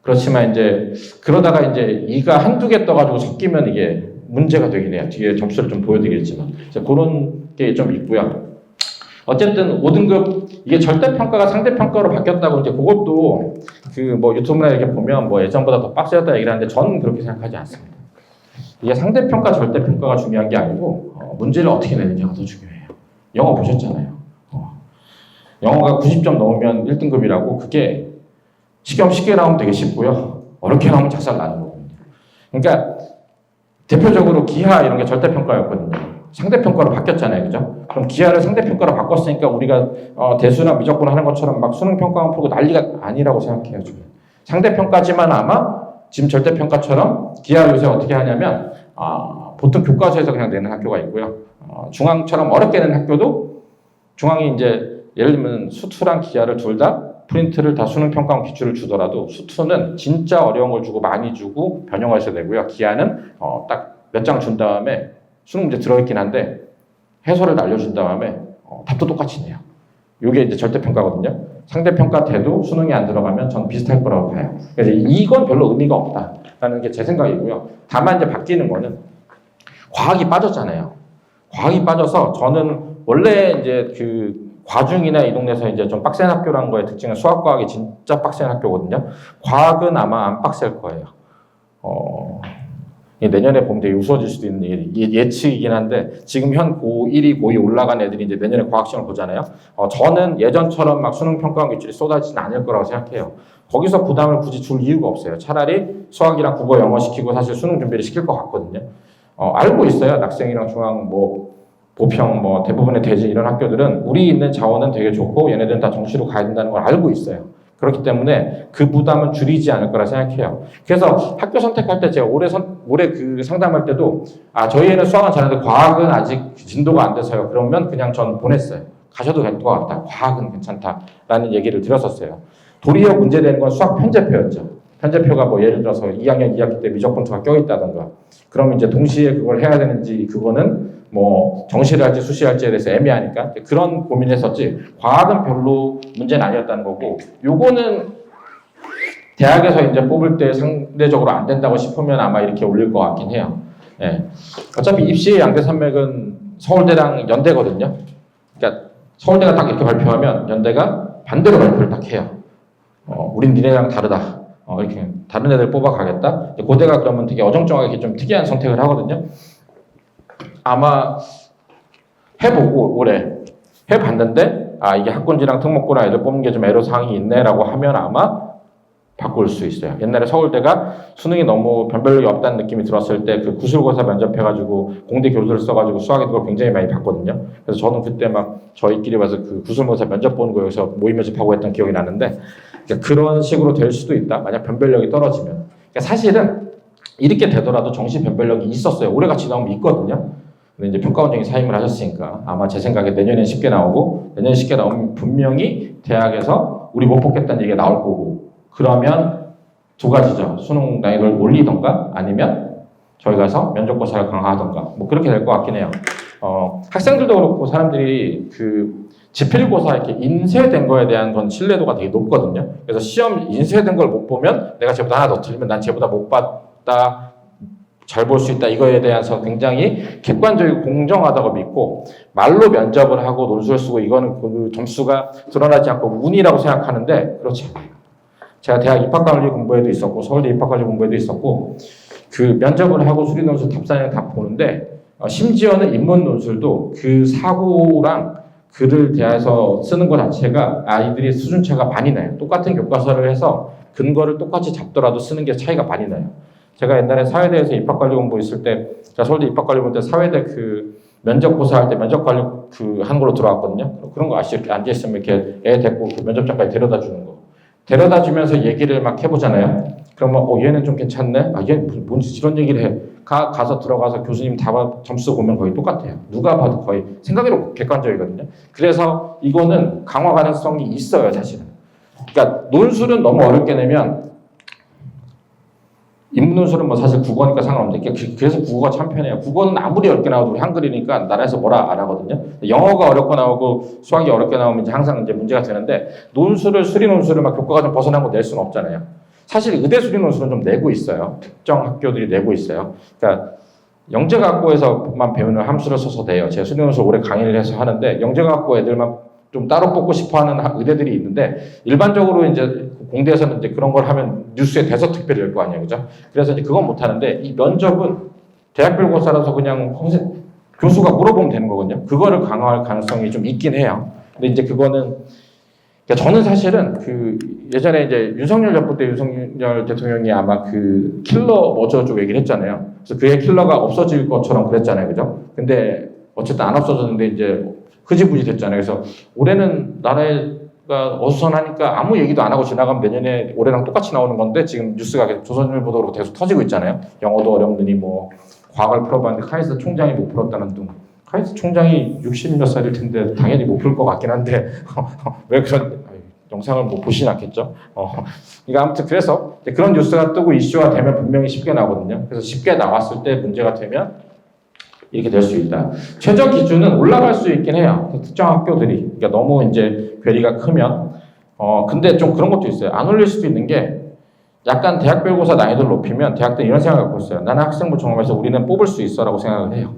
S1: 그렇지만 이제 그러다가 이제 이가 한두 개 떠가지고 섞이면 이게 문제가 되긴 해요. 뒤에 점수를 좀 보여드리겠지만 그런 게 좀 있고요. 어쨌든 5등급 이게 절대평가가 상대평가로 바뀌었다고 이제 그것도 그 뭐 유튜브나 이렇게 보면 뭐 예전보다 더 빡세졌다 얘기를 하는데 저는 그렇게 생각하지 않습니다. 이게 상대평가, 절대평가가 중요한 게 아니고 문제를 어떻게 내느냐가 더 중요해요. 영어 보셨잖아요. 영어가 90점 넘으면 1등급이라고 그게 시험 쉽게 나오면 되게 쉽고요. 어렵게 나오면 작살 나는 거거든요. 그러니까 대표적으로 기하 이런 게 절대평가였거든요. 상대평가로 바뀌었잖아요. 그죠? 그럼 기하를 상대평가로 바꿨으니까 우리가 대수나 미적분 하는 것처럼 막 수능평가만 풀고 난리가 아니라고 생각해요. 저는. 상대평가지만 아마 지금 절대평가처럼 기하 요새 어떻게 하냐면 보통 교과서에서 그냥 내는 학교가 있고요. 중앙처럼 어렵게 내는 학교도 중앙이 이제 예를 들면 수투랑 기하를 둘 다 프린트를 다 수능평가원 기출을 주더라도 수투는 진짜 어려운 걸 주고 많이 주고 변형하셔야 되고요. 기하는 딱 몇 장 준 다음에 수능 문제 들어있긴 한데 해설을 알려준 다음에 답도 똑같이 내요. 이게 이제 절대평가거든요. 상대평가 돼도 수능이 안 들어가면 전 비슷할 거라고 봐요. 그래서 이건 별로 의미가 없다라는 게 제 생각이고요. 다만 이제 바뀌는 거는 과학이 빠졌잖아요. 과학이 빠져서 저는 원래 이제 그 과중이나 이 동네에서 이제 좀 빡센 학교라는 거의 특징은 수학과학이 진짜 빡센 학교거든요. 과학은 아마 안 빡셀 거예요. 내년에 보면 되게 우스워질 수도 있는 예측이긴 한데 지금 현 고1이 고2 올라간 애들이 이제 내년에 과학시험을 보잖아요. 저는 예전처럼 막 수능평가원 기출이 쏟아지진 않을 거라고 생각해요. 거기서 부담을 굳이 줄 이유가 없어요. 차라리 수학이랑 국어, 영어 시키고 사실 수능 준비를 시킬 것 같거든요. 알고 있어요. 낙생이랑 중앙 보평 대부분의 대진 이런 학교들은 우리 있는 자원은 되게 좋고 얘네들은 다 정시로 가야 된다는 걸 알고 있어요. 그렇기 때문에 그 부담은 줄이지 않을 거라 생각해요. 그래서 학교 선택할 때 제가 올해 그 상담할 때도 저희 애는 수학은 잘하는데 과학은 아직 진도가 안 돼서요. 그러면 그냥 전 보냈어요. 가셔도 될 것 같다. 과학은 괜찮다라는 얘기를 드렸었어요. 도리어 문제되는 건 수학 편제표였죠. 편제표가 뭐 예를 들어서 2학년 2학기 때 미적분투가 껴있다던가 그러면 이제 동시에 그걸 해야 되는지 그거는 뭐 정시를 할지 수시할지에 대해서 애매하니까 그런 고민을 했었지 과학은 별로 문제는 아니었다는 거고 요거는 대학에서 이제 뽑을 때 상대적으로 안 된다고 싶으면 아마 이렇게 올릴 것 같긴 해요. 예. 어차피 입시의 양대 산맥은 서울대랑 연대거든요. 그러니까 서울대가 딱 이렇게 발표하면 연대가 반대로 발표를 딱 해요. 우린 니네랑 다르다. 이렇게 다른 애들 뽑아가겠다. 고대가 그러면 되게 어정쩡하게 좀 특이한 선택을 하거든요. 아마 해보고 올해 해봤는데 이게 학군지랑 특목고랑 애들 뽑는 게 좀 애로사항이 있네라고 하면 아마 바꿀 수 있어요. 옛날에 서울대가 수능이 너무 변별력이 없다는 느낌이 들었을 때 그 구술고사 면접해가지고 공대 교수를 써가지고 수학에 그걸 굉장히 많이 봤거든요. 그래서 저는 그때 막 저희끼리 와서 그 구술고사 면접 보는 거 여기서 모의 면접하고 했던 기억이 나는데 그러니까 그런 식으로 될 수도 있다. 만약 변별력이 떨어지면. 그러니까 사실은 이렇게 되더라도 정시 변별력이 있었어요. 올해같이 나오면 있거든요. 근데 이제 평가원장이 사임을 하셨으니까 아마 제 생각에 내년엔 쉽게 나오고 내년에 쉽게 나오면 분명히 대학에서 우리 못 뽑겠다는 얘기가 나올 거고 그러면 두 가지죠. 수능 난이도를 올리던가 아니면 저희 가서 면접고사를 강화하던가 뭐 그렇게 될 것 같긴 해요. 학생들도 그렇고 사람들이 그 지필고사 이렇게 인쇄된 거에 대한 건 신뢰도가 되게 높거든요. 그래서 시험 인쇄된 걸 못 보면 내가 쟤보다 하나 더 틀리면 난 쟤보다 못 봤다, 잘 볼 수 있다 이거에 대해서 굉장히 객관적이고 공정하다고 믿고 말로 면접을 하고 논술을 쓰고 이거는 그 점수가 드러나지 않고 운이라고 생각하는데 그렇지 않아요. 제가 대학 입학관리 공부에도 있었고 서울대 입학관리 공부에도 있었고 그 면접을 하고 수리 논술 답사를 다 보는데 심지어는 인문 논술도 그 사고랑 글을 대해서 쓰는 것 자체가 아이들이 수준차가 많이 나요. 똑같은 교과서를 해서 근거를 똑같이 잡더라도 쓰는 게 차이가 많이 나요. 제가 옛날에 사회대에서 입학관리 공부 있을 때 제가 서울대 입학관리 공부 때 사회대 그 면접고사 할 때 면접관리 그 하는 걸로 들어왔거든요. 그런 거 아시죠? 이렇게 앉아있으면 이렇게 애 데리고 그 면접장까지 데려다 주는 거. 데려다 주면서 얘기를 막 해보잖아요. 그러면 얘는 좀 괜찮네? 얘는 뭔지 이런 얘기를 해. 가서 들어가서 교수님 점수 보면 거의 똑같아요. 누가 봐도 거의 생각으로 객관적이거든요. 그래서 이거는 강화 가능성이 있어요, 사실은. 그러니까 논술은 너무 어렵게 내면 인문논술은 뭐 사실 국어니까 상관없는데 그래서 국어가 참 편해요. 국어는 아무리 어렵게 나와도 우리 한글이니까 나라에서 뭐라 안 하거든요. 영어가 어렵고 나오고 수학이 어렵게 나오면 이제 항상 이제 문제가 되는데 논술을 수리 논술을 막 교과가 좀 벗어난 거 낼 수는 없잖아요. 사실 의대 수리 논술은 좀 내고 있어요. 특정 학교들이 내고 있어요. 그러니까 영재과학고에서만 배우는 함수를 써서 돼요. 제가 수리 논술 올해 강의를 해서 하는데 영재과학고 애들만 좀 따로 뽑고 싶어하는 의대들이 있는데 일반적으로 이제 공대에서는 이제 그런 걸 하면 뉴스에 대서 특별히 될 거 아니에요, 그죠? 그래서 이제 그건 못 하는데 이 면접은 대학별고사라서 그냥 교수가 물어보면 되는 거거든요. 그거를 강화할 가능성이 좀 있긴 해요. 근데 이제 그거는 그러니까 저는 사실은 그 예전에 이제 윤석열 정부 때 윤석열 대통령이 아마 그 킬러 어쩌고 얘기를 했잖아요. 그래서 그의 킬러가 없어질 것처럼 그랬잖아요, 그죠? 근데 어쨌든 안 없어졌는데 이제 흐지부지 됐잖아요. 그래서 올해는 나라가 어수선하니까 아무 얘기도 안 하고 지나가면 내년에 올해랑 똑같이 나오는 건데 지금 뉴스가 계속 조선일보도로 계속 터지고 있잖아요. 영어도 어렵느니 뭐 과학을 풀어봤는데 카이스트 총장이 못 풀었다는 둥. 카이스트 총장이 60몇 살일 텐데 당연히 못 풀 것 같긴 한데 왜 그런 영상을 뭐 보시진 않겠죠. 그러니까 아무튼 그래서 그런 뉴스가 뜨고 이슈화 되면 분명히 쉽게 나오거든요. 그래서 쉽게 나왔을 때 문제가 되면 이렇게 될 수 있다. 최저 기준은 올라갈 수 있긴 해요. 특정 학교들이. 그러니까 너무 이제 괴리가 크면. 근데 좀 그런 것도 있어요. 안 올릴 수도 있는 게 약간 대학별고사 난이도를 높이면 대학들이 이런 생각을 갖고 있어요. 나는 학생부 종합에서 우리는 뽑을 수 있어 라고 생각을 해요.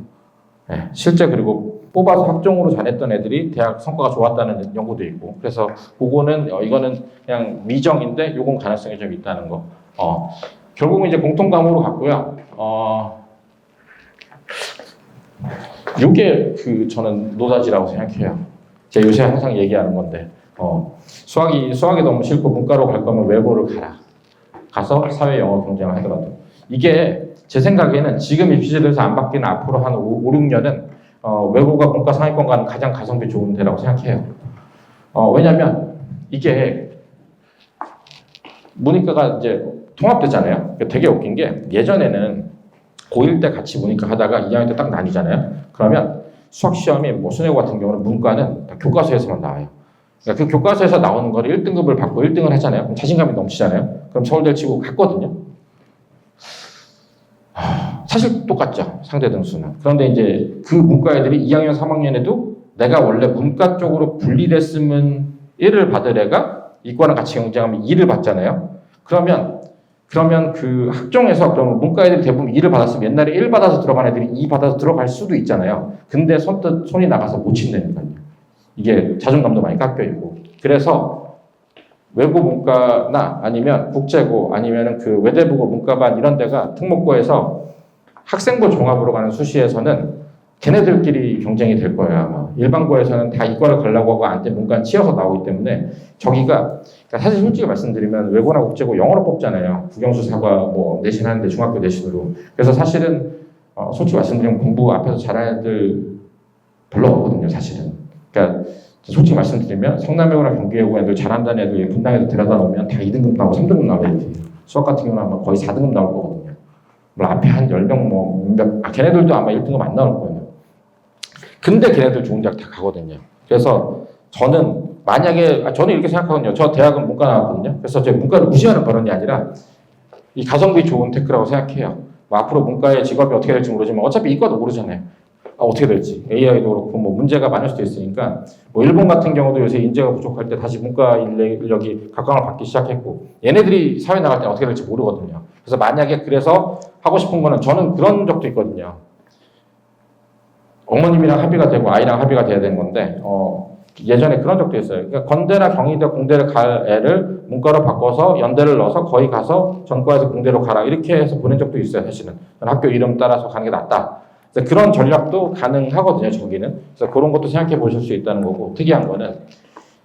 S1: 네, 실제 그리고 뽑아서 학종으로 잘했던 애들이 대학 성과가 좋았다는 연구도 있고. 그래서 그거는 이거는 그냥 미정인데 요건 가능성이 좀 있다는 거. 결국은 이제 공통 과목으로 갔고요. 요게 저는 노다지라고 생각해요. 제가 요새 항상 얘기하는 건데, 수학이 너무 싫고 문과로 갈 거면 외고를 가라. 가서 사회 영어 경쟁을 하더라도. 이게 제 생각에는 지금 입시제도에서 안 바뀌는 앞으로 한 5, 6년은 외고가 문과 상위권 가는 가장 가성비 좋은 데라고 생각해요. 왜냐면 이게 문이과가 이제 통합되잖아요. 되게 웃긴 게 예전에는 고1 때 같이 문이과 하다가 2학년 때 딱 나뉘잖아요. 그러면 수학 시험이 뭐 수능고 같은 경우는 문과는 다 교과서에서만 나와요. 그러니까 그 교과서에서 나오는 거를 1등급을 받고 1등을 하잖아요. 그럼 자신감이 넘치잖아요. 그럼 서울대를 치고 갔거든요. 사실 똑같죠. 상대 등수는. 그런데 이제 그 문과 애들이 2학년, 3학년에도 내가 원래 문과 쪽으로 분리됐으면 1을 받을 애가 이과랑 같이 경쟁하면 2를 받잖아요. 그러면 그 학종에서 그러면 문과 애들이 대부분 2를 받았으면 옛날에 1 받아서 들어간 애들이 2 받아서 들어갈 수도 있잖아요. 근데 손이 나가서 못 친다니까요. 이게 자존감도 많이 깎여 있고. 그래서 외고 문과나 아니면 국제고 아니면 그 외대부고 문과반 이런 데가 특목고에서 학생부 종합으로 가는 수시에서는 걔네들끼리 경쟁이 될 거예요, 아마. 일반고에서는 다 이과를 가려고 하고 안돼 문과는 치여서 나오기 때문에 저기가, 그러니까 사실 솔직히 말씀드리면 외고나 국제고 영어로 뽑잖아요. 국영수 사과 뭐 내신 하는데 중학교 내신으로. 그래서 사실은 솔직히 말씀드리면 공부 앞에서 잘하는 애들 별로 없거든요, 사실은. 그러니까 솔직히 말씀드리면 성남외고나 경기외고 애들 잘한다는 애들 분당에도 데려다 놓으면 다 2등급 나오고 3등급 나와요. 수학 같은 경우는 아마 거의 4등급 나올 거거든요. 물론 앞에 한 10명 걔네들도 아마 1등급 안 나올 거예요. 근데 걔네들 좋은 대학 다 가거든요. 그래서 저는 만약에 저는 이렇게 생각하거든요. 저 대학은 문과 나왔거든요. 그래서 제 문과를 무시하는 발언이 아니라 이 가성비 좋은 테크라고 생각해요. 뭐 앞으로 문과의 직업이 어떻게 될지 모르지만 어차피 이과도 모르잖아요. 어떻게 될지. AI도 그렇고 뭐 문제가 많을 수도 있으니까 뭐 일본 같은 경우도 요새 인재가 부족할 때 다시 문과 인력이 각광을 받기 시작했고 얘네들이 사회 나갈 때 어떻게 될지 모르거든요. 그래서 만약에 그래서 하고 싶은 거는 저는 그런 적도 있거든요. 어머님이랑 합의가 되고 아이랑 합의가 돼야 되는 건데 예전에 그런 적도 있어요. 그러니까 건대나 경희대, 공대를 갈 애를 문과로 바꿔서 연대를 넣어서 거기 가서 전과에서 공대로 가라 이렇게 해서 보낸 적도 있어요. 사실은 학교 이름 따라서 가는 게 낫다. 그래서 그런 전략도 가능하거든요. 저기는. 그래서 그런 것도 생각해 보실 수 있다는 거고 특이한 거는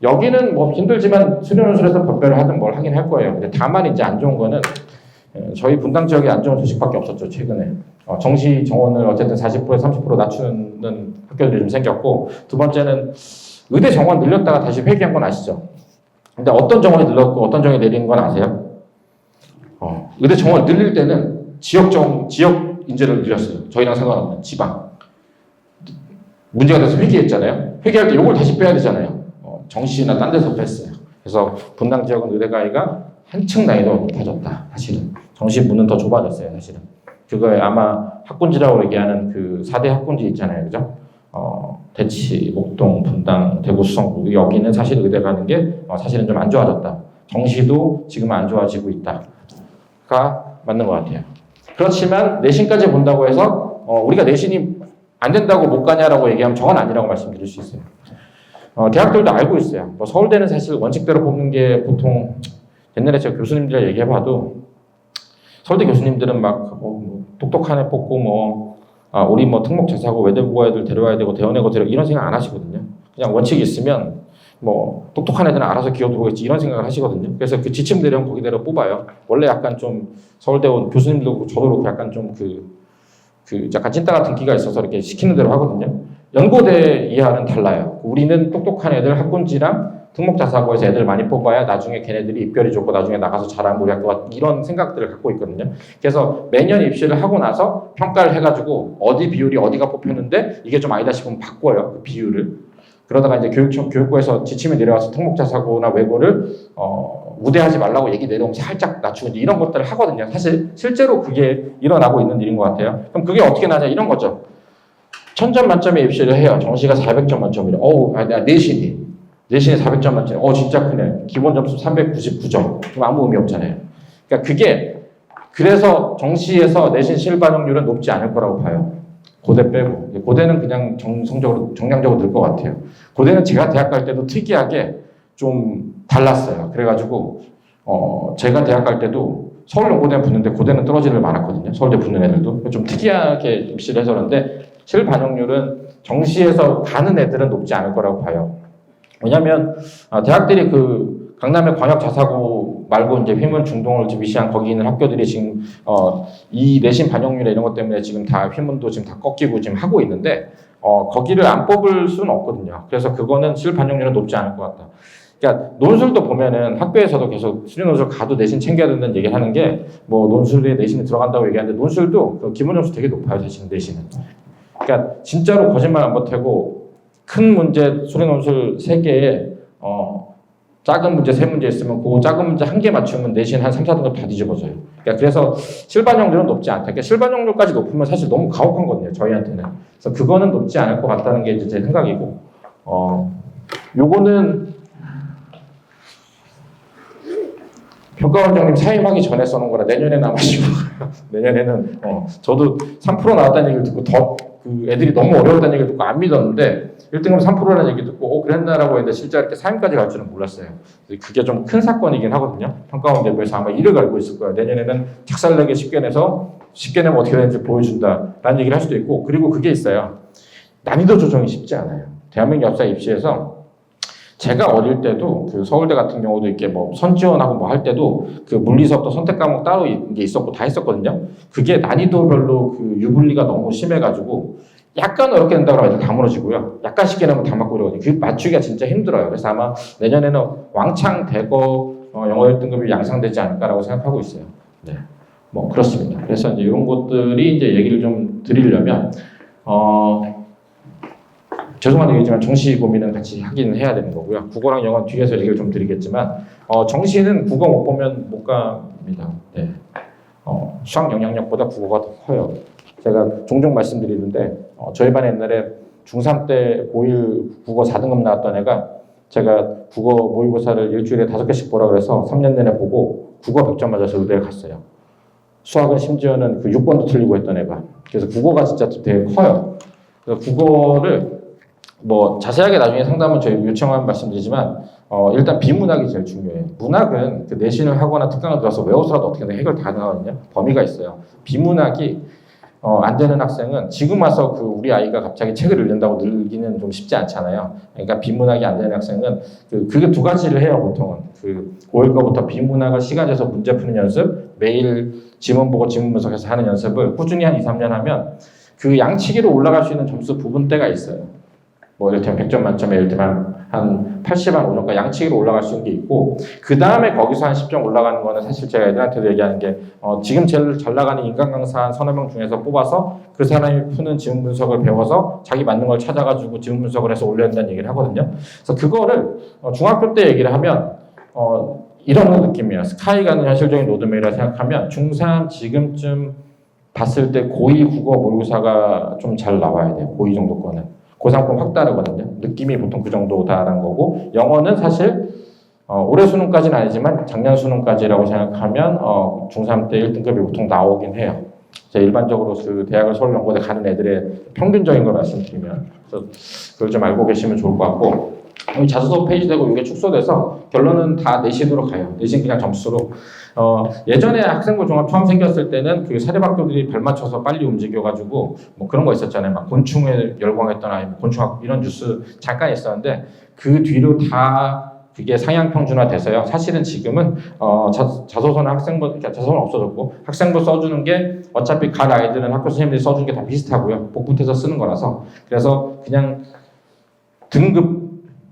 S1: 여기는 뭐 힘들지만 수련원술에서 법별을 하든 뭘 하긴 할 거예요. 근데 다만 이제 안 좋은 거는 저희 분당 지역에 안 좋은 소식밖에 없었죠. 최근에. 정시 정원을 어쨌든 40%에서 30% 낮추는 학교들이 좀 생겼고 두 번째는 의대 정원 늘렸다가 다시 회귀한 건 아시죠? 근데 어떤 정원이 늘렸고 어떤 정원이 내린 건 아세요? 의대 정원을 늘릴 때는 지역 인재를 늘렸어요. 저희랑 상관없는 지방. 문제가 돼서 회귀했잖아요. 회귀할 때 이걸 다시 빼야 되잖아요. 정시나 딴 데서 뺐어요. 그래서 분당 지역은 의대 가기가 한층 난이도가 높아졌다. 사실은. 정시 문은 더 좁아졌어요. 사실은. 그거에 아마 학군지라고 얘기하는 그 4대 학군지 있잖아요. 그죠? 대치, 목동, 분당, 대구, 수성구 여기는 사실 의대 가는 게 사실은 좀 안 좋아졌다. 정시도 지금 안 좋아지고 있다가 맞는 것 같아요. 그렇지만 내신까지 본다고 해서 우리가 내신이 안 된다고 못 가냐라고 얘기하면 저건 아니라고 말씀드릴 수 있어요. 대학들도 알고 있어요. 뭐 서울대는 사실 원칙대로 뽑는 게 보통 옛날에 제가 교수님들 얘기해봐도 서울대 교수님들은 막 똑똑한 애 뽑고 우리 뭐 특목 자사고 외대부고 애들 데려와야 되고 대원외고 이런 생각 안 하시거든요. 그냥 원칙이 있으면 뭐 똑똑한 애들은 알아서 기어 들어오겠지 이런 생각을 하시거든요. 그래서 그 지침대로 거기대로 뽑아요. 원래 약간 좀 서울대 온 교수님도 그렇고 저도 그렇고 약간 좀 약간 찐따 같은 기가 있어서 이렇게 시키는 대로 하거든요. 연고대 이하는 달라요. 우리는 똑똑한 애들 학군지랑 특목자사고에서 애들 많이 뽑아야 나중에 걔네들이 입결이 좋고 나중에 나가서 잘하는 우리 학교가 이런 생각들을 갖고 있거든요. 그래서 매년 입시를 하고 나서 평가를 해가지고 어디 비율이 어디가 뽑혔는데 이게 좀 아니다 싶으면 바꿔요. 그 비율을. 그러다가 이제 교육부에서 지침이 내려와서 특목자사고나 외고를 우대하지 말라고 얘기 내려오면 살짝 낮추고 이제 이런 것들을 하거든요. 사실 실제로 그게 일어나고 있는 일인 것 같아요. 그럼 그게 어떻게 나냐 이런 거죠. 1000점 만점에 입시를 해요. 정시가 400점 만점이래. 내신이 400점 만점. 진짜 크네. 기본 점수 399점. 그럼 아무 의미 없잖아요. 그러니까 그게 그래서 정시에서 내신 실반영률은 높지 않을 거라고 봐요. 고대 빼고. 고대는 그냥 정량적으로 늘 것 같아요. 고대는 제가 대학 갈 때도 특이하게 좀 달랐어요. 그래가지고 제가 대학 갈 때도 서울 연고대는 붙는데 고대는 떨어지는 애들 많았거든요. 서울대 붙는 애들도. 좀 특이하게 입시를 해서 그런데 실반영률은 정시에서 가는 애들은 높지 않을 거라고 봐요. 왜냐면 대학들이 그 강남의 광역 자사고 말고 이제 휘문 중동을 위시한 거기 있는 학교들이 지금 이 내신 반영률 이런 것 때문에 지금 다 휘문도 지금 다 꺾이고 지금 하고 있는데 거기를 안 뽑을 수는 없거든요. 그래서 그거는 실 반영률은 높지 않을 것 같다. 그러니까 논술도 보면은 학교에서도 계속 수련 논술 가도 내신 챙겨야 된다는 얘기를 하는 게 뭐 논술에 내신이 들어간다고 얘기하는데 논술도 그 기본 점수 되게 높아요. 사실 내신은. 그러니까 진짜로 거짓말 안 보태고 큰 문제 수련 논술 3개에 작은 문제 3문제 있으면 그 작은 문제 1개 맞추면 내신 한 3, 4등급 다 뒤집어져요. 그러니까 그래서 실반영률은 높지 않다. 그러니까 실반영률까지 높으면 사실 너무 가혹한 거든요. 저희한테는. 그래서 그거는 높지 않을 것 같다는 게 이제 제 생각이고 요거는 평가원장님 사임하기 전에 써놓은 거라 내년에는 아마 쉬울 거예요. 내년에는 저도 3% 나왔다는 얘기를 듣고 더 그 애들이 너무 어려웠다는 얘기를 듣고 안 믿었는데 1등급 3%라는 얘기 듣고 그랬나라고 했는데 실제 이렇게 4임까지 갈 줄은 몰랐어요. 그게 좀 큰 사건이긴 하거든요. 평가원 내부에서 아마 이를 갈고 있을 거예요. 내년에는 작살내게 쉽게 내서 쉽게 내면 어떻게 되는지 보여준다라는 얘기를 할 수도 있고, 그리고 그게 있어요. 난이도 조정이 쉽지 않아요. 대한민국 역사 입시에서 제가 어릴 때도 그 서울대 같은 경우도 이렇게 뭐 선지원하고 뭐 할 때도 그 물리 수업도 선택 과목 따로 이게 있었고 다 했었거든요. 그게 난이도별로 그 유불리가 너무 심해가지고 약간 어렵게 된다고 하면 다 무너지고요. 약간 쉽게 내면 다 맞고 이러거든요. 그 맞추기가 진짜 힘들어요. 그래서 아마 내년에는 왕창 대거 영어 1등급이 양상되지 않을까라고 생각하고 있어요. 네, 뭐 그렇습니다. 그래서 이제 이런 것들이 이제 얘기를 좀 드리려면 죄송한 얘기지만 정시 고민은 같이 하긴 해야 되는 거고요. 국어랑 영어 뒤에서 얘기를 좀 드리겠지만 정시는 국어 못 보면 못 갑니다. 네. 수학 영향력보다 국어가 더 커요. 제가 종종 말씀드리는데 저희 반에 옛날에 중3 때 고1 국어 4등급 나왔던 애가 제가 국어 모의고사를 일주일에 5개씩 보라 그래서 3년 내내 보고 국어 100점 맞아서 의대에 갔어요. 수학은 심지어는 그 6번도 틀리고 했던 애가. 그래서 국어가 진짜 되게 커요. 그래서 국어를 뭐 자세하게 나중에 상담은 저희 요청하면 말씀드리지만 일단 비문학이 제일 중요해요. 문학은 그 내신을 하거나 특강을 들어서 외워서라도 어떻게든 해결 다 나거든요. 범위가 있어요. 비문학이 안 되는 학생은 지금 와서 그 우리 아이가 갑자기 책을 읽는다고 늘기는 좀 쉽지 않잖아요. 그러니까 비문학이 안 되는 학생은 그게 두 가지를 해요. 보통은 그 고1 거부터 비문학을 시간 내서 문제 푸는 연습, 매일 지문 보고 지문 분석해서 하는 연습을 꾸준히 한 2, 3년 하면 그 양치기로 올라갈 수 있는 점수 부분대가 있어요. 뭐 예를 들면 100점 만점에 예를 들면 한 80, 한 5점까지 양치기로 올라갈 수 있는 게 있고, 그 다음에 거기서 한 10점 올라가는 거는 사실 제가 애들한테도 얘기하는 게 지금 제일 잘 나가는 인간 강사 한 서너 명 중에서 뽑아서 그 사람이 푸는 지문 분석을 배워서 자기 맞는 걸 찾아가지고 지문 분석을 해서 올려야 된다는 얘기를 하거든요. 그래서 그거를 중학교 때 얘기를 하면 이런 느낌이에요. 스카이가는 현실적인 로드맵이라 생각하면 중3 지금쯤 봤을 때 고2 국어 모의고사가 좀 잘 나와야 돼요. 고2 정도 거는. 고3권 확 다르거든요. 느낌이 보통 그 정도다라는 거고, 영어는 사실 올해 수능까지는 아니지만 작년 수능까지라고 생각하면 중3 때 1등급이 보통 나오긴 해요. 제가 일반적으로 그 대학을 서울연고대 가는 애들의 평균적인 걸 말씀드리면, 그래서 그걸 좀 알고 계시면 좋을 것 같고, 여기 자소서 페이지 되고 이게 축소돼서 결론은 다 내신으로 가요. 내신 그냥 점수로. 예전에 학생부 종합 처음 생겼을 때는 그 사립학교들이 별 맞춰서 빨리 움직여가지고 뭐 그런 거 있었잖아요. 막 곤충에 열광했던 아이, 곤충학 이런 뉴스 잠깐 있었는데 그 뒤로 다 그게 상향 평준화 돼서요. 사실은 지금은 자소서는 학생부, 자소서는 없어졌고 학생부 써주는 게 어차피 간 아이들은 학교 선생님들이 써주는 게 다 비슷하고요. 복붙해서 쓰는 거라서. 그래서 그냥 등급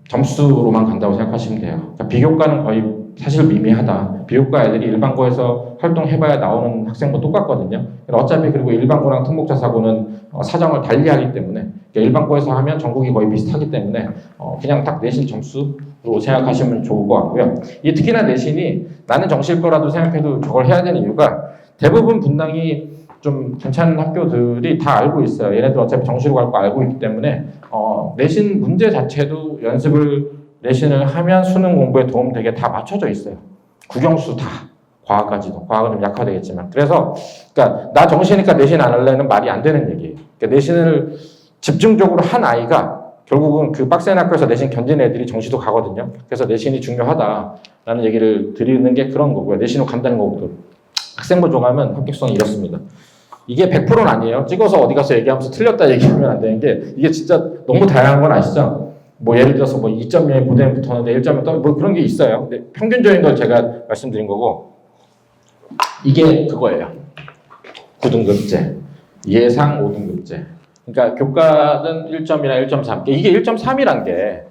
S1: 점수로만 간다고 생각하시면 돼요. 그러니까 비교과는 거의 사실 미미하다. 비교과 애들이 일반고에서 활동해봐야 나오는 학생과 똑같거든요. 어차피 그리고 일반고랑 특목자 사고는 사정을 달리하기 때문에, 그러니까 일반고에서 하면 전국이 거의 비슷하기 때문에 그냥 딱 내신 점수로 생각하시면 좋을 것 같고요. 이 특히나 내신이 나는 정시일 거라도 생각해도 저걸 해야 되는 이유가 대부분 분당이 좀 괜찮은 학교들이 다 알고 있어요. 얘네들 어차피 정시로 갈 거 알고 있기 때문에 내신 문제 자체도 내신을 하면 수능 공부에 도움되게 다 맞춰져 있어요. 국영수 다. 과학까지도. 과학은 좀 약화되겠지만. 그래서 그러니까 나 정시니까 내신 안 할래는 말이 안 되는 얘기예요. 그러니까 내신을 집중적으로 한 아이가 결국은 그 빡센 학교에서 내신 견디는 애들이 정시도 가거든요. 그래서 내신이 중요하다라는 얘기를 드리는 게 그런 거고요. 내신으로 간다는 거고. 학생부 종합은 합격성이 이렇습니다. 이게 100%는 아니에요. 찍어서 어디 가서 얘기하면서 틀렸다 얘기하면 안 되는 게, 이게 진짜 너무 다양한 건 아시죠? 뭐 예를 들어서 뭐 2.0에 고대에 붙었는데 1.0 떠, 뭐 그런 게 있어요. 근데 평균적인 걸 제가 말씀드린 거고, 이게 그거예요. 9등급제, 예상 5등급제. 그러니까 교과는 1점이나 1.3. 이게 1.3이란 게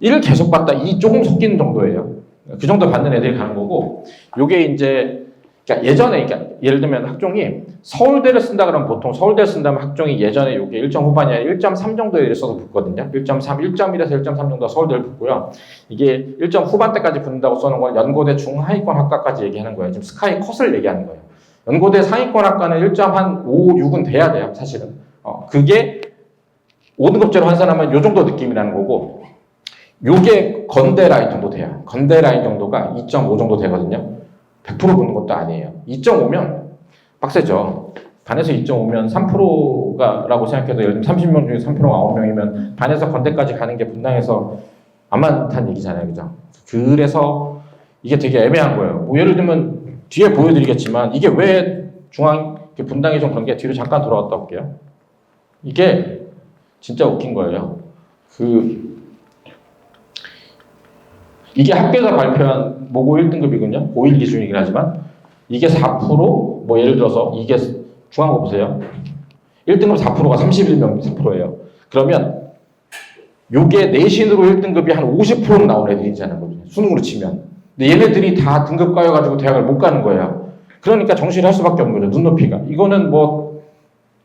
S1: 1을 계속 봤다, 2 조금 섞이는 정도예요. 그 정도 받는 애들이 가는 거고, 요게 이제 그러니까 예전에, 그러니까 예를 들면 학종이 서울대를 쓴다 그러면 보통 서울대를 쓴다면 학종이 예전에 이게 1점 후반이 아니라 1.3 정도에 써서 붙거든요. 1.3, 1.1에서 1.3 정도가 서울대를 붙고요. 이게 1점 후반대까지 붙는다고 써는 건 연고대 중하위권 학과까지 얘기하는 거예요. 지금 스카이 컷을 얘기하는 거예요. 연고대 상위권 학과는 1.5, 6은 돼야 돼요. 사실은. 그게 5등급제로 환산하면 요 정도 느낌이라는 거고, 요게 건대 라인 정도 돼요. 건대 라인 정도가 2.5 정도 되거든요. 100% 붙는 것도 아니에요. 2.5면 빡세죠. 반에서 2.5면 3%가라고 생각해도 예를 들면 30명 중에 3%가 9명이면 반에서 건대까지 가는 게 분당에서 안 많다는 얘기잖아요. 그죠? 그래서 이게 되게 애매한 거예요. 뭐 예를 들면 뒤에 보여드리겠지만 이게 왜 분당이 좀 그런 게 뒤로 잠깐 돌아갔다 올게요. 이게 진짜 웃긴 거예요. 이게 학교에서 발표한 모고 1등급이군요. 고1 기준이긴 하지만 이게 4%, 뭐 예를 들어서 이게 중앙고 보세요. 1등급 4%가 31명 4%예요. 그러면 요게 내신으로 1등급이 한 50%는 나오는 애들이잖아요. 수능으로 치면. 근데 얘네들이 다 등급 까여가지고 대학을 못 가는 거예요. 그러니까 정시를 할 수밖에 없는 거죠. 눈높이가. 이거는 뭐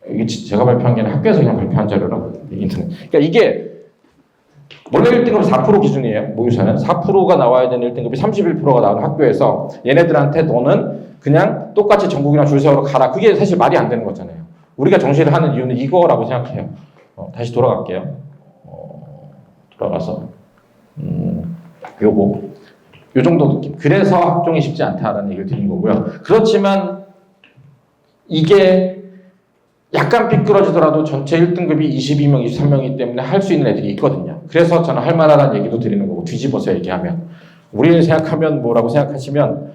S1: 이게 제가 발표한 게 아니라 학교에서 그냥 발표한 자료라 인터넷. 그러니까 이게 원래 1등급은 4% 기준이에요. 모의사는 4%가 나와야 되는 1등급이 31%가 나오는 학교에서 얘네들한테 너는 그냥 똑같이 전국이랑 줄 세우러 가라. 그게 사실 말이 안 되는 거잖아요. 우리가 정시를 하는 이유는 이거라고 생각해요. 다시 돌아갈게요. 돌아가서 요 정도 느낌. 그래서 학종이 쉽지 않다라는 얘기를 드린 거고요. 그렇지만 이게 약간 삐뚤어지더라도 전체 1등급이 22명, 23명이기 때문에 할 수 있는 애들이 있거든요. 그래서 저는 할 만하다는 얘기도 드리는 거고 뒤집어서 얘기하면 우리를 생각하면 뭐라고 생각하시면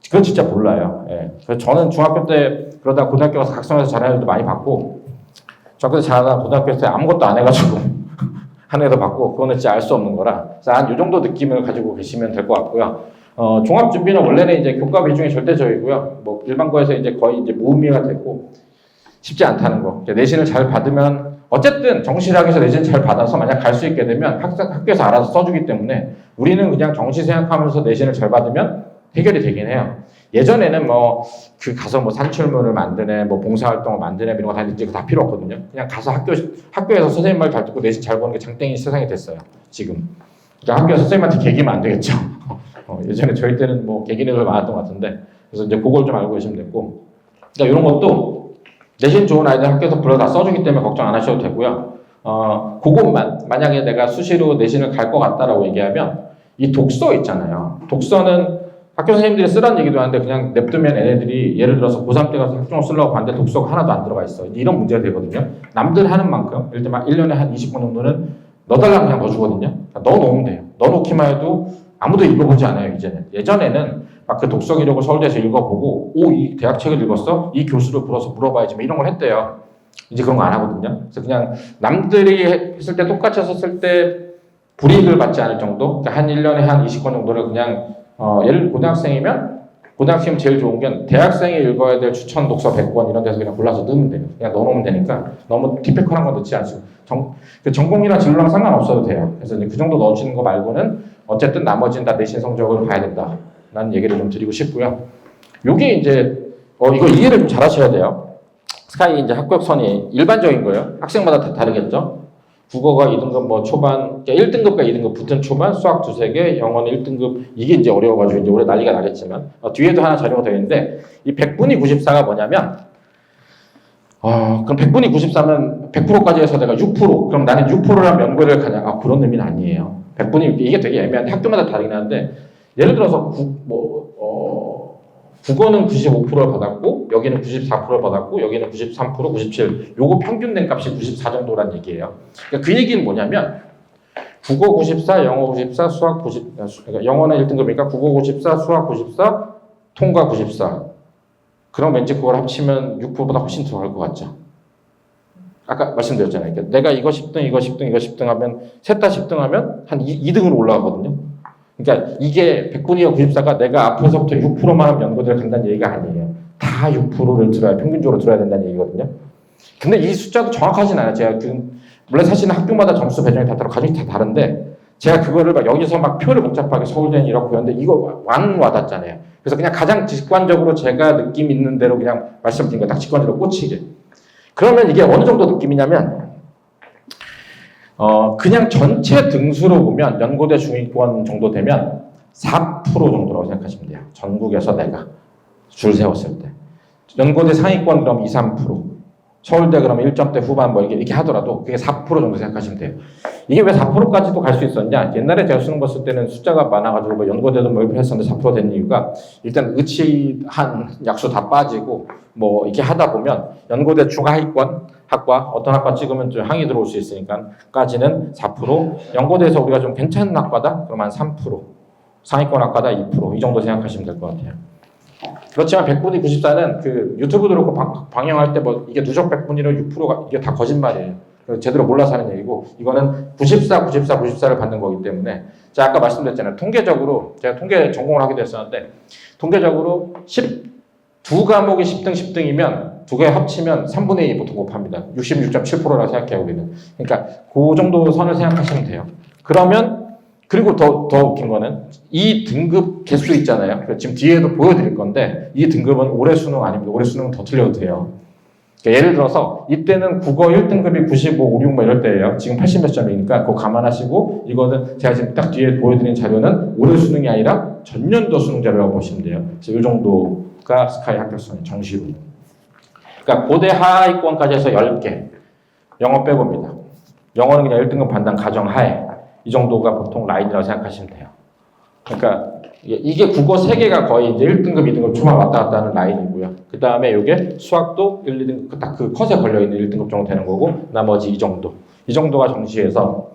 S1: 그건 진짜 몰라요. 예. 그래서 저는 중학교 때 그러다 고등학교 가서 각성해서 잘하는 애들도 많이 봤고 중학교 때 잘하다 고등학교 때 아무것도 안 해가지고 하는 애도 봤고 그거는 진짜 알 수 없는 거라 한 이 정도 느낌을 가지고 계시면 될 것 같고요. 종합준비는 원래는 이제 교과 비중이 절대적이고요. 뭐 일반고에서 이제 거의 이제 무의미가 됐고 쉽지 않다는 거. 내신을 잘 받으면 어쨌든 정시학에서 내신 잘 받아서 만약 갈 수 있게 되면 학교에서 알아서 써주기 때문에 우리는 그냥 정시 생각하면서 내신을 잘 받으면 해결이 되긴 해요. 예전에는 뭐 가서 뭐 산출물을 만드네, 뭐 봉사활동을 만드네 이런 거 다 이제 다 필요 없거든요. 그냥 가서 학교에서 선생님 말 잘 듣고 내신 잘 보는 게 장땡이 세상이 됐어요. 지금. 그러니까 학교에서 선생님한테 개기면 안 되겠죠. 예전에 저희 때는 뭐 개기는 애들 많았던 것 같은데 그래서 이제 그걸 좀 알고 계시면 됐고. 그러니까 이런 것도 내신 좋은 아이들 학교에서 불러 다 써주기 때문에 걱정 안 하셔도 되고요. 그것만 만약에 내가 수시로 내신을 갈 것 같다라고 얘기하면 이 독서 있잖아요. 독서는 학교 선생님들이 쓰라는 얘기도 하는데 그냥 냅두면 애네들이 예를 들어서 고3 때 가서 학종을 쓰려고 하는데 독서가 하나도 안 들어가 있어. 이런 문제가 되거든요. 남들 하는 만큼 예를 들면 1년에 한 20권 정도는 넣어달라면 그냥 넣어주거든요. 넣어놓으면 돼요. 넣어놓기만 해도 아무도 읽어보지 않아요. 이제는. 예전에는 막 그 독서 기록을 서울대에서 읽어보고 이 대학 책을 읽었어? 이 교수를 불러서 물어봐야지 뭐 이런 걸 했대요. 이제 그런 거 안 하거든요. 그래서 그냥 남들이 했을 때 똑같이 했을 때 불이익을 받지 않을 정도? 그러니까 한 1년에 한 20권 정도를 그냥 예를 들어 고등학생이면 고등학생 제일 좋은 게 대학생이 읽어야 될 추천 독서 100권 이런 데서 그냥 골라서 넣으면 돼요. 그냥 넣어놓으면 되니까 너무 티피컬한 거 넣지 않고 전공이랑 진로랑 상관없어도 돼요. 그래서 이제 그 정도 넣어주는 거 말고는 어쨌든 나머지는 다 내신 성적을 봐야 된다. 라는 얘기를 좀 드리고 싶고요. 요게 이제 이거 이해를 좀 잘 하셔야 돼요. 스카이 이제 합격선이 일반적인 거예요. 학생마다 다 다르겠죠. 국어가 2등급 뭐 초반, 1등급과 2등급 붙은 초반, 수학 두세 개, 영어는 1등급, 이게 이제 어려워가지고 이제 올해 난리가 나겠지만, 뒤에도 하나 자료가 되어 있는데, 이 100분위 94가 뭐냐면, 그럼 100분위 94면 100%까지 해서 내가 6%, 그럼 나는 6%랑 연구를 가냐? 그런 의미는 아니에요. 100분위, 이게 되게 애매한데, 학교마다 다르긴 한데, 예를 들어서 국어는 95%를 받았고 여기는 94%를 받았고 여기는 93%, 97. 요거 평균 낸 값이 94 정도란 얘기예요. 그러니까 그 얘기는 뭐냐면 국어 94, 영어 94, 수학 90. 그러니까 영어는 1등급이니까 국어 94, 수학 94, 통과 94. 그럼 왠지 그걸 합치면 6%보다 훨씬 들어갈 것 같죠. 아까 말씀드렸잖아요. 그러니까 내가 이거 10등, 이거 10등, 이거 10등 하면 셋 다 10등 하면 한 2등으로 올라가거든요. 그러니까 이게 100분위와 94가 내가 앞에서부터 6%만 하면 연구대를 간다는 얘기가 아니에요. 다 6%를 들어야 평균적으로 들어야 된다는 얘기거든요. 근데 이 숫자도 정확하진 않아요. 제가 물론 사실은 학교마다 점수 배정이 다 가족이 다 다른데 제가 그거를 막 여기서 막 표를 복잡하게 서울대는 이렇고 했는데 이거 완 와닿잖아요. 그래서 그냥 가장 직관적으로 제가 느낌 있는 대로 그냥 말씀드린 거 딱 직관적으로 꽂히게. 그러면 이게 어느 정도 느낌이냐면 그냥 전체 등수로 보면 연고대 중위권 정도 되면 4% 정도라고 생각하시면 돼요. 전국에서 내가 줄 세웠을 때. 연고대 상위권 그럼 2, 3%. 서울대 그러면 1점대 후반 뭐 이렇게 하더라도 그게 4% 정도 생각하시면 돼요. 이게 왜 4%까지도 갈 수 있었냐? 옛날에 제가 수능 봤을 때는 숫자가 많아가지고 뭐 연고대도 뭐 이렇게 했었는데 4% 된 이유가 일단 의치한 약수 다 빠지고 뭐 이렇게 하다 보면 연고대 중하위권 학과 어떤 학과 찍으면 좀 항의 들어올 수 있으니까까지는 4%, 연고대에서 우리가 좀 괜찮은 학과다? 그럼 한 3%, 상위권 학과다 2%, 이 정도 생각하시면 될 것 같아요. 그렇지만 100분위 94는 그 유튜브도 그렇고 방영할 때 뭐 이게 누적 100분위로 6%가 이게 다 거짓말이에요. 제대로 몰라서 하는 얘기고 이거는 94, 94, 94를 받는 거기 때문에 제가 아까 말씀드렸잖아요. 통계적으로 제가 통계 전공을 하기도 했었는데 통계적으로 2과목이 10등, 10등이면 두 개 합치면 3분의 2 보통 곱합니다. 66.7%라고 생각해요, 우리는. 그러니까 그 정도 선을 생각하시면 돼요. 그러면 그리고 더 웃긴 거는 이 등급 개수 있잖아요. 지금 뒤에도 보여드릴 건데 이 등급은 올해 수능 아닙니다. 올해 수능은 더 틀려도 돼요. 그러니까 예를 들어서 이때는 국어 1등급이 95, 56 뭐 이럴 때예요. 지금 80 몇 점이니까 그거 감안하시고 이거는 제가 지금 딱 뒤에 보여드린 자료는 올해 수능이 아니라 전년도 수능 자료라고 보시면 돼요. 그래서 이 정도가 스카이 합격선의 정시로. 그러니까 고대 하위권까지 해서 10개. 영어 빼고입니다. 영어는 그냥 1등급 반당 가정하에 이 정도가 보통 라인이라고 생각하시면 돼요. 그러니까 이게 국어 3개가 거의 이제 1등급, 2등급 초반 왔다 갔다 하는 라인이고요. 그 다음에 이게 수학도 1, 2등급 딱 그 컷에 걸려있는 1등급 정도 되는 거고 나머지 이 정도. 이 정도가 정시에서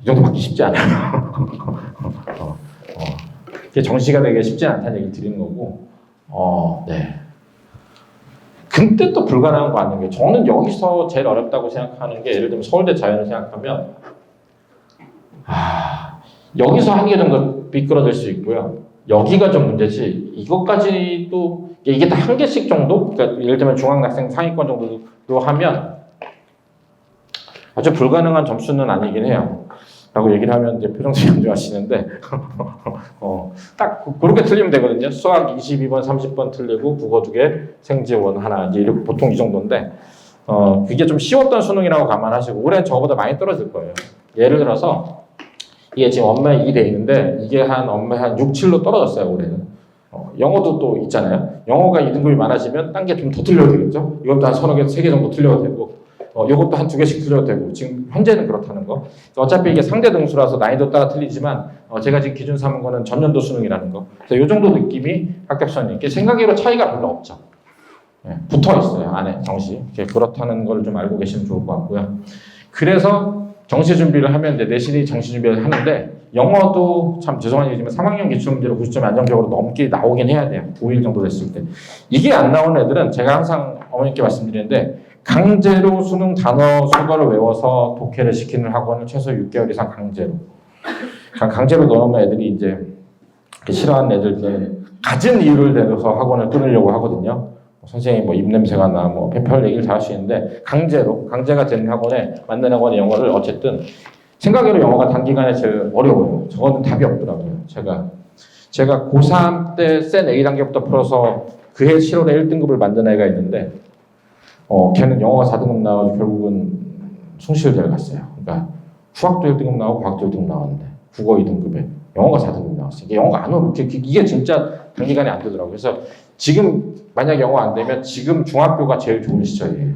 S1: 이 정도 받기 쉽지 않아요. 이게 정시가 되게 쉽지 않다는 얘기 드리는 거고 네. 근데 또 불가능한 거 아닌 게 저는 여기서 제일 어렵다고 생각하는 게 예를 들면 서울대 자연을 생각하면 여기서 한 개 정도 미끄러질 수 있고요. 여기가 좀 문제지 이것까지도 이게 다 한 개씩 정도? 그러니까 예를 들면 중학생상 상위권 정도 하면 아주 불가능한 점수는 아니긴 해요. 라고 얘기를 하면 이제 표정이 좋아하시는데 딱 그렇게 틀리면 되거든요. 수학 22번, 30번 틀리고 국어 2개, 생지원 하나 이제 이렇게 보통 이 정도인데 그게 좀 쉬웠던 수능이라고 감안하시고 올해는 저거보다 많이 떨어질 거예요. 예를 들어서 이게 지금 엄마에 2 돼 있는데 이게 엄마에 한 6, 7로 떨어졌어요 올해는. 영어도 또 있잖아요. 영어가 2등급이 많아지면 딴 게 좀 더 틀려도 되겠죠. 이것도 한 서너 개, 3개 정도 틀려도 되고 이것도 한 2개씩 틀려도 되고 지금 현재는 그렇다는 거. 어차피 이게 상대 등수라서 난이도 따라 틀리지만 제가 지금 기준 삼은 거는 전년도 수능이라는 거. 그래서 이 정도 느낌이 합격선이 이게 생각외로 차이가 별로 없죠. 붙어 있어요 안에 정시. 그렇다는 걸 좀 알고 계시면 좋을 것 같고요. 그래서 정시 준비를 하면 이제 내신이 정시 준비를 하는데 영어도 참 죄송한 얘기지만 3학년 기출문제로 90점이 안정적으로 넘게 나오긴 해야 돼요. 5일 정도 됐을 때. 이게 안 나오는 애들은 제가 항상 어머님께 말씀드리는데 강제로 수능 단어 수거를 외워서 독해를 시키는 학원을 최소 6개월 이상 강제로. 강제로 넣으면 애들이 이제 싫어하는 애들은 가진 이유를 대서 학원을 끊으려고 하거든요. 선생님이 뭐 입냄새가 나, 뭐 별 얘기를 다 할 수 있는데 강제가 되는 학원에 맞는 학원의 영어를 어쨌든 생각외로 영어가 단기간에 제일 어려워요. 저거는 답이 없더라고요. 제가 고3 때 센 A단계부터 풀어서 그해 7월에 1등급을 만든 애가 있는데 걔는 영어가 4등급 나와서 결국은 숭실대를 갔어요. 그러니까 수학도 1등급 나오고 과학도 1등급 나왔는데 국어 2등급에 영어가 4등급 나왔어요. 이게 영어가 안 오고 이게 진짜 단기간에 안 되더라고요. 그래서 지금 만약 영어 안 되면 지금 중학교가 제일 좋은 시절이에요.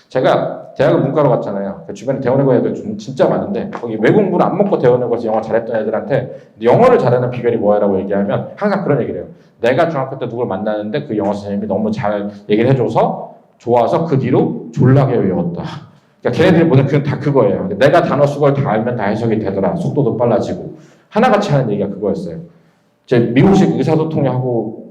S1: 제가 대학을 문과로 갔잖아요. 주변에 대원외고 애들 진짜 많은데 거기 외국물 안 먹고 대원외고에서 영어 잘했던 애들한테 영어를 잘하는 비결이 뭐야라고 얘기하면 항상 그런 얘기를 해요. 내가 중학교 때 누굴 만나는데 그 영어 선생님이 너무 잘 얘기를 해줘서 좋아서 그 뒤로 졸라게 외웠다. 그러니까 걔네들이 보는 그건 다 그거예요. 내가 단어 수걸 다 알면 다 해석이 되더라. 속도도 빨라지고. 하나같이 하는 얘기가 그거였어요. 제 미국식 의사소통하고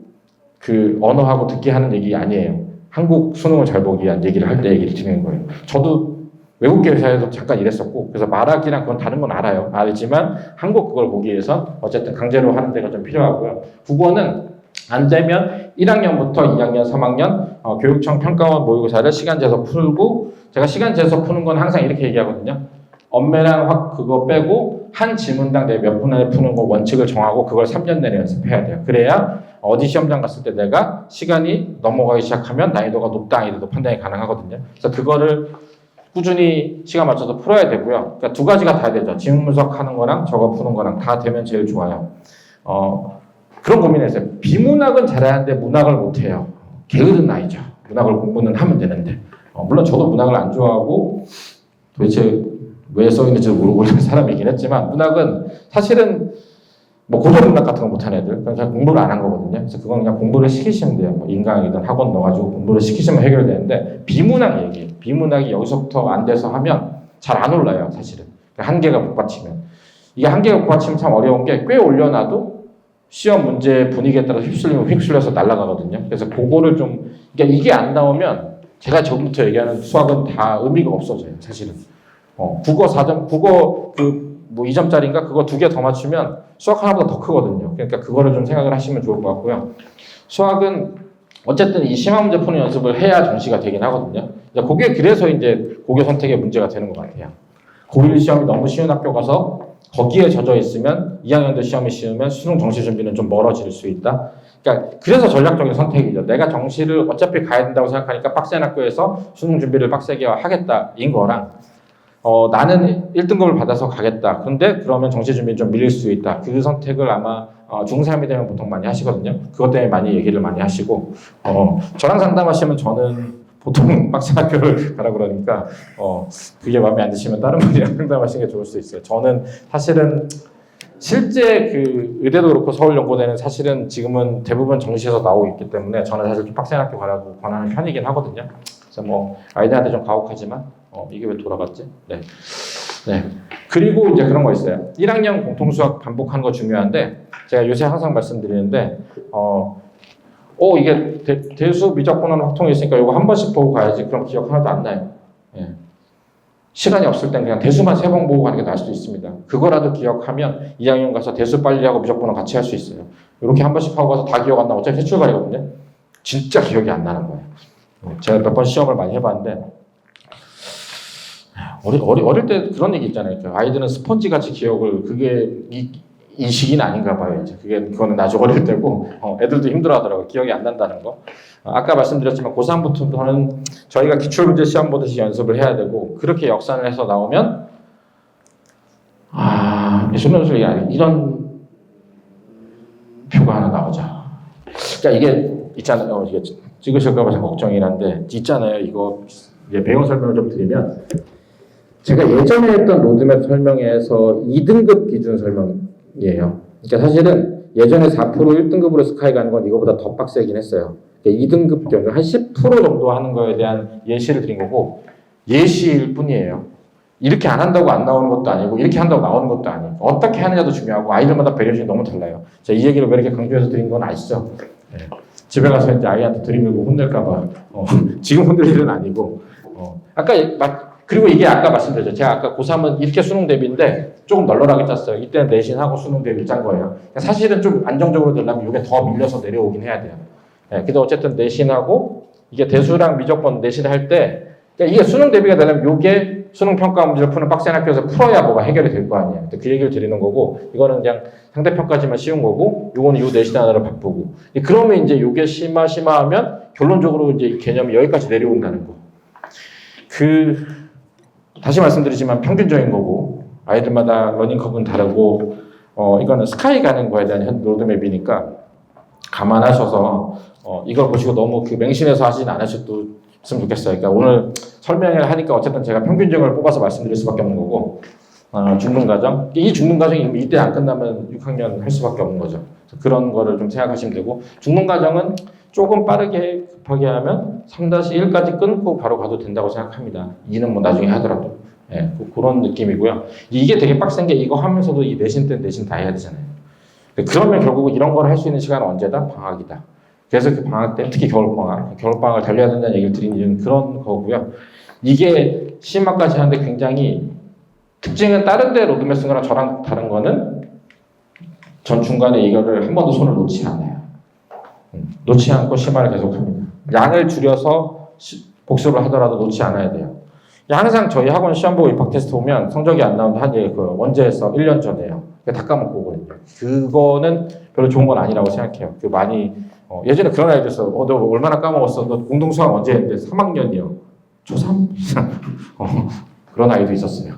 S1: 그 언어하고 듣기 하는 얘기 아니에요. 한국 수능을 잘 보기 위한 얘기를 할 때 얘기를 드리는 거예요. 저도 외국계 회사에서 잠깐 일했었고 그래서 말하기랑 그건 다른 건 알아요. 알지만 한국 그걸 보기 위해서 어쨌든 강제로 하는 데가 좀 필요하고요. 국어는 안 되면 1학년부터 2학년, 3학년 교육청 평가원 모의고사를 시간 재서 풀고 제가 시간 재서 푸는 건 항상 이렇게 얘기하거든요. 엄매랑 그거 빼고 한 지문당 내 몇 분 안에 푸는 거 원칙을 정하고 그걸 3년 내내 연습해야 돼요. 그래야 어디 시험장 갔을 때 내가 시간이 넘어가기 시작하면 난이도가 높다 아니다도 판단이 가능하거든요. 그래서 그거를 꾸준히 시간 맞춰서 풀어야 되고요. 그러니까 두 가지가 다 되죠. 지문 분석하는 거랑 저거 푸는 거랑 다 되면 제일 좋아요. 그런 고민했어요. 비문학은 잘하는데 문학을 못해요. 게으른 나이죠. 문학을 공부는 하면 되는데 물론 저도 문학을 안 좋아하고 도대체 왜 써있는지도 모르고 있는 사람이긴 했지만 문학은 사실은 뭐 고전문학 같은 거 못하는 애들 그냥 공부를 안 한 거거든요. 그래서 그건 그냥 공부를 시키시면 돼요. 뭐 인강이든 학원 넣어가지고 공부를 시키시면 해결되는데 비문학 얘기 비문학이 여기서부터 안 돼서 하면 잘 안 올라요. 사실은 한계가 북받치면 이게 한계가 북받치면 참 어려운 게 꽤 올려놔도 시험 문제 분위기에 따라 휩쓸리면 휩쓸려서 날아가거든요. 그래서 그거를 좀 그러니까 이게 안 나오면 제가 지금부터 얘기하는 수학은 다 의미가 없어져요. 사실은 국어 4점 국어 그 뭐 2점짜리인가 그거 2개 더 맞추면 수학 하나보다 더 크거든요. 그러니까 그거를 좀 생각을 하시면 좋을 것 같고요. 수학은 어쨌든 이 심화 문제 푸는 연습을 해야 정시가 되긴 하거든요. 그게 그래서 이제 고교 선택의 문제가 되는 것 같아요. 고1 시험이 너무 쉬운 학교 가서 거기에 젖어 있으면 2학년도 시험이 쉬우면 수능 정시 준비는 좀 멀어질 수 있다. 그러니까 그래서 전략적인 선택이죠. 내가 정시를 어차피 가야 된다고 생각하니까 빡센 학교에서 수능 준비를 빡세게 하겠다인 거랑 나는 1등급을 받아서 가겠다. 근데 그러면 정시 준비는 좀 밀릴 수 있다. 그 선택을 아마 중3이 되면 보통 많이 하시거든요. 그것 때문에 많이 얘기를 많이 하시고 저랑 상담하시면 저는 보통 빡센 학교를 가라 그러니까 그게 마음에 안 드시면 다른 분이랑 상담하시는 게 좋을 수 있어요. 저는 사실은 실제 그 의대도 그렇고 서울연고대는 사실은 지금은 대부분 정시에서 나오고 있기 때문에 저는 사실 좀 빡센 학교 가라고 권하는 편이긴 하거든요. 그래서 뭐 아이들한테 좀 가혹하지만 이게 왜 돌아갔지? 네. 그리고 이제 그런 거 있어요. 1학년 공통수학 반복하는 거 중요한데 제가 요새 항상 말씀드리는데 이게 대수 미적분은 확통이 있으니까 이거 한 번씩 보고 가야지. 그럼 기억 하나도 안 나요. 예. 시간이 없을 땐 그냥 대수만 3번 보고 가는 게 나을 수도 있습니다. 그거라도 기억하면 2학년 가서 대수 빨리 하고 미적분은 같이 할 수 있어요. 이렇게 한 번씩 하고 가서 다 기억 안 나고 어차피 새출발이거든요. 진짜 기억이 안 나는 거예요. 제가 몇 번 시험을 많이 해봤는데 어릴 때 그런 얘기 있잖아요. 아이들은 스펀지 같이 기억을 그게 이 시기는 아닌가 봐요. 이제 그거는 아주 어릴 때고 애들도 힘들어하더라고요. 기억이 안 난다는 거. 아까 말씀드렸지만 고3부터는 저희가 기출문제 시험 보듯이 연습을 해야 되고 그렇게 역산을 해서 나오면 예술연수이 이런 표가 하나 나오죠. 그러니까 이게 있잖아요. 이게 찍으실까 봐 걱정이긴 한데 있잖아요. 이거 이제 배경 설명을 좀 드리면 제가 예전에 했던 로드맵 설명에서 2등급 기준 설명이에요. 그러니까 사실은 예전에 4% 1등급으로 스카이 가는 건 이거보다 더 빡세긴 했어요. 2등급 경우 한 10% 정도 하는 거에 대한 예시를 드린 거고 예시일 뿐이에요. 이렇게 안 한다고 안 나오는 것도 아니고 이렇게 한다고 나오는 것도 아니고 어떻게 하느냐도 중요하고 아이들마다 배려심이 너무 달라요. 자, 이 얘기를 왜 이렇게 강조해서 드린 건 아시죠? 네. 집에 가서 이제 아이한테 들이밀고 혼낼까 봐 지금 혼낼 일은 아니고 그리고 이게 아까 말씀드렸죠. 제가 아까 고3은 이렇게 수능 대비인데 조금 널널하게 짰어요. 이때는 내신하고 수능 대비를 짠 거예요. 사실은 좀 안정적으로 되려면 이게 더 밀려서 내려오긴 해야 돼요. 네, 근데 어쨌든 내신하고 이게 대수랑 미적분 내신을 할 때 그러니까 이게 수능 대비가 되려면 이게 수능 평가 문제를 푸는 빡센 학교에서 풀어야 뭐가 해결이 될 거 아니에요. 그 얘기를 드리는 거고 이거는 그냥 상대평가지만 쉬운 거고 이거는 이 내신 하나를 바꾸고 그러면 이제 이게 심화하면 결론적으로 이제 개념이 여기까지 내려온다는 거. 다시 말씀드리지만 평균적인 거고 아이들마다 러닝 커브는 다르고 이거는 스카이 가는 거에 대한 로드맵이니까 감안하셔서 이걸 보시고 너무 맹신해서 하진 않으셨으면 좋겠어요. 그러니까 오늘 설명을 하니까 어쨌든 제가 평균적을 뽑아서 말씀드릴 수밖에 없는 거고 중등과정 이 중등과정이 이때 안 끝나면 6학년 할 수밖에 없는 거죠. 그런 거를 좀 생각하시면 되고 중등과정은 조금 빠르게 급하게 하면 3-1까지 끊고 바로 가도 된다고 생각합니다. 2는 뭐 나중에 하더라도. 예, 그런 느낌이고요. 이게 되게 빡센 게 이거 하면서도 이 내신 때 내신 다 해야 되잖아요. 그러면 결국 이런 걸 할 수 있는 시간은 언제다? 방학이다. 그래서 그 방학 때 특히 겨울방학을 달려야 된다는 얘기를 드린 이유는 그런 거고요. 이게 심화까지 하는데 굉장히 특징은 다른 데 로드맵 쓴 거랑 저랑 다른 거는 전 중간에 이거를 한 번도 손을 놓지 않아요. 놓지 않고 심화를 계속합니다. 양을 줄여서 복습을 하더라도 놓지 않아야 돼요. 항상 저희 학원 시험 보고 입학 테스트 보면 성적이 안 나오는데 한 원제에서 1년 전에요. 다 까먹고 오거든요. 그거는 별로 좋은 건 아니라고 생각해요. 많이 예전에 그런 아이들 있어. 너 얼마나 까먹었어? 너 공동수학 언제 했는데 3학년이요. 초3? 그런 아이도 있었어요.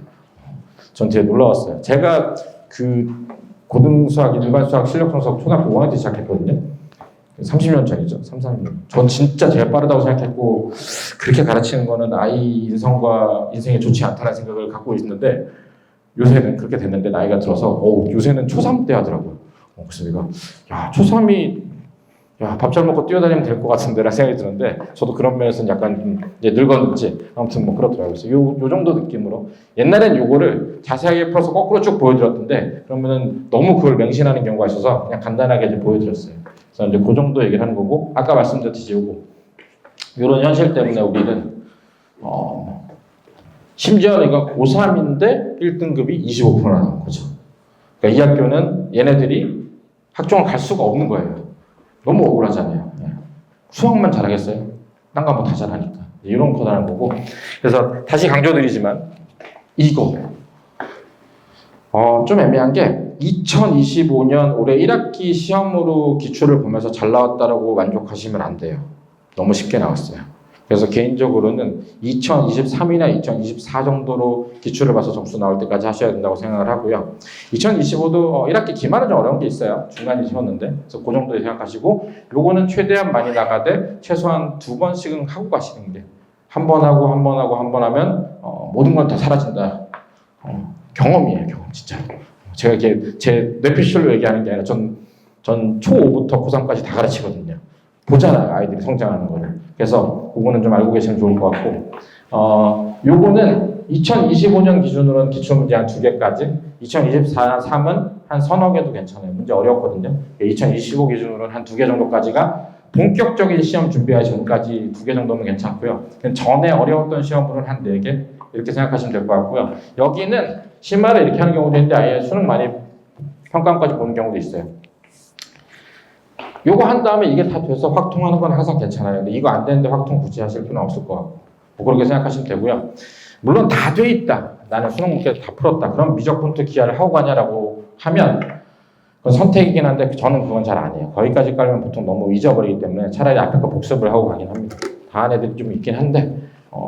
S1: 전 되게 놀라웠어요. 제가 고등수학, 일반수학 실력 분석 초등학교 5학년 때 시작했거든요. 30년 전이죠. 3, 4년. 전 진짜 제가 빠르다고 생각했고 그렇게 가르치는 거는 아이 인성과 인생에 좋지 않다는 생각을 갖고 있는데 요새는 그렇게 됐는데 나이가 들어서 요새는 초3 때 하더라고요. 그래서 내가 초3이 밥 잘 먹고 뛰어다니면 될 것 같은데 라는 생각이 드는데 저도 그런 면에서는 약간 이제 늙었는지 아무튼 뭐 그렇더라고요. 그래서 요 정도 느낌으로 옛날엔 요거를 자세하게 풀어서 거꾸로 쭉 보여드렸던데 그러면은 너무 그걸 맹신하는 경우가 있어서 그냥 간단하게 이제 보여드렸어요. 그래서 이제 그 정도 얘기를 하는 거고 아까 말씀드렸듯이 요거 요런 현실 때문에 우리는 심지어 내가 고3인데 1등급이 25% 나온 거죠. 그러니까 이 학교는 얘네들이 학종을 갈 수가 없는 거예요. 너무 억울하잖아요. 수학만 잘하겠어요? 딴 과목 다 잘하니까. 이런 거라는 거고. 그래서 다시 강조드리지만 이거 좀 애매한 게 2025년 올해 1학기 시험으로 기출을 보면서 잘 나왔다라고 만족하시면 안 돼요. 너무 쉽게 나왔어요. 그래서 개인적으로는 2023이나 2024 정도로 기출을 봐서 점수 나올 때까지 하셔야 된다고 생각을 하고요. 2025도 1학기 기말은 좀 어려운 게 있어요. 중간이 쉬웠는데. 그래서 그 정도에 생각하시고 요거는 최대한 많이 나가되 최소한 2번씩은 하고 가시는 게 한 번 하고 한 번 하고 한 번 하면 모든 건 다 사라진다. 경험이에요. 경험 진짜. 제가 이렇게 제 뇌피셜로 얘기하는 게 아니라 전 초5부터 고3까지 다 가르치거든요. 보잖아요. 아이들이 성장하는 거를. 그래서 그거는 좀 알고 계시면 좋을 것 같고 요거는 2025년 기준으로는 기출문제 한 2개까지 2024, 3은 한 서너 개도 괜찮아요. 문제 어렵거든요. 2025 기준으로는 한 2개 정도까지가 본격적인 시험 준비하기 전까지 2개 정도면 괜찮고요. 전에 어려웠던 시험으로는 한 4개 이렇게 생각하시면 될 것 같고요. 여기는 심화를 이렇게 하는 경우도 있는데 아예 수능 많이 평가원까지 보는 경우도 있어요. 요거 한 다음에 이게 다 돼서 확통하는 건 항상 괜찮아요. 근데 이거 안 되는데 확통 굳이 하실 필요는 없을 것 같고 뭐 그렇게 생각하시면 되고요. 물론 다 돼 있다. 나는 수능 문제 다 풀었다. 그럼 미적분투 기하를 하고 가냐라고 하면 그건 선택이긴 한데 저는 그건 잘 안 해요. 거기까지 깔면 보통 너무 잊어버리기 때문에 차라리 앞에 거 복습을 하고 가긴 합니다. 다 한 애들이 좀 있긴 한데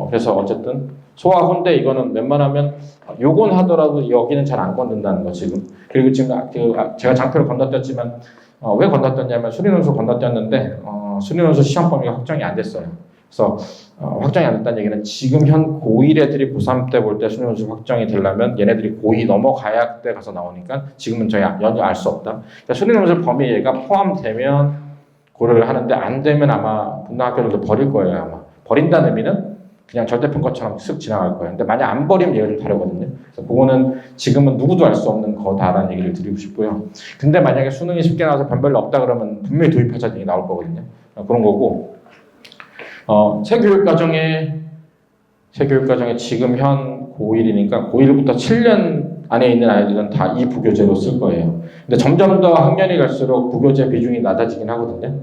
S1: 그래서 어쨌든 소화 혼대 이거는 웬만하면 요건 하더라도 여기는 잘 안 건든다는 거 지금. 그리고 지금 제가 장표를 건너뛰었지만 왜 건너뛰었냐면 수리논술 건너뛰었는데 수리논술 시험 범위가 확정이 안 됐어요. 그래서 확정이 안 됐다는 얘기는 지금 현 고1 애들이 고3 때 볼 때 수리논술 확정이 되려면 얘네들이 고2 넘어가야 때 가서 나오니까 지금은 저희 연주 알 수 없다. 그러니까 수리논술 범위에 얘가 포함되면 고려를 하는데 안 되면 아마 분당학교들도 버릴 거예요. 아마 버린다는 의미는 그냥 절대평가처럼 쓱 지나갈 거예요. 근데 만약 안 버리면 얘가 좀 다르거든요. 그래서 그거는 지금은 누구도 알 수 없는 거다라는 얘기를 드리고 싶고요. 근데 만약에 수능이 쉽게 나와서 변별로 없다 그러면 분명히 도입하자는 얘기 나올 거거든요. 그런 거고 새 교육과정에 지금 현 고1이니까 고1부터 7년 안에 있는 아이들은 다 이 부교재로 쓸 거예요. 근데 점점 더 학년이 갈수록 부교재 비중이 낮아지긴 하거든요.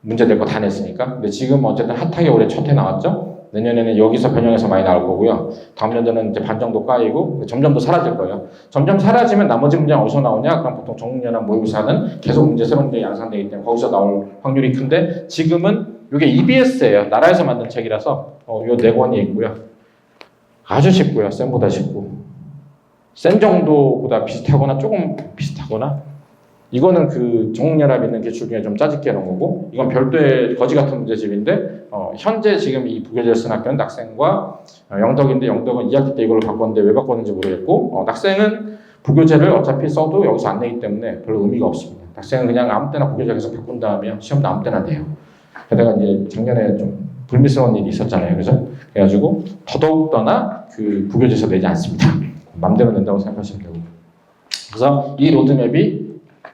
S1: 문제 낼 거 다 냈으니까. 근데 지금 어쨌든 핫하게 올해 첫 해 나왔죠. 내년에는 여기서 변형해서 많이 나올 거고요. 다음 연도는 이제 반 정도 까이고 점점 더 사라질 거예요. 점점 사라지면 나머지 문제는 어디서 나오냐? 그럼 보통 정육연합 모의고사는 계속 문제 새로운 문제 양산되기 때문에 거기서 나올 확률이 큰데 지금은 이게 EBS예요. 나라에서 만든 책이라서 요 4권이 있고요. 아주 쉽고요. 쌤보다 쉽고 센 정도보다 비슷하거나 조금 비슷하거나 이거는 그 정육연합 있는 기출 중에 좀 짜집게 해놓은 거고 이건 별도의 거지 같은 문제집인데 현재 지금 이 부교재를 쓴 학교는 낙생과 영덕인데 영덕은 2학기 때 이걸로 바꿨는데 왜 바꿨는지 모르겠고 낙생은 부교재를 어차피 써도 여기서 안 내기 때문에 별로 의미가 없습니다. 낙생은 그냥 아무 때나 부교재 계속 바꾼 다음에 시험도 아무 때나 내요. 게다가 이제 작년에 좀 불미스러운 일이 있었잖아요. 그래가지고 더더욱더나 그 부교재에서 내지 않습니다. 맘대로 낸다고 생각하시면 되고 그래서 이 로드맵이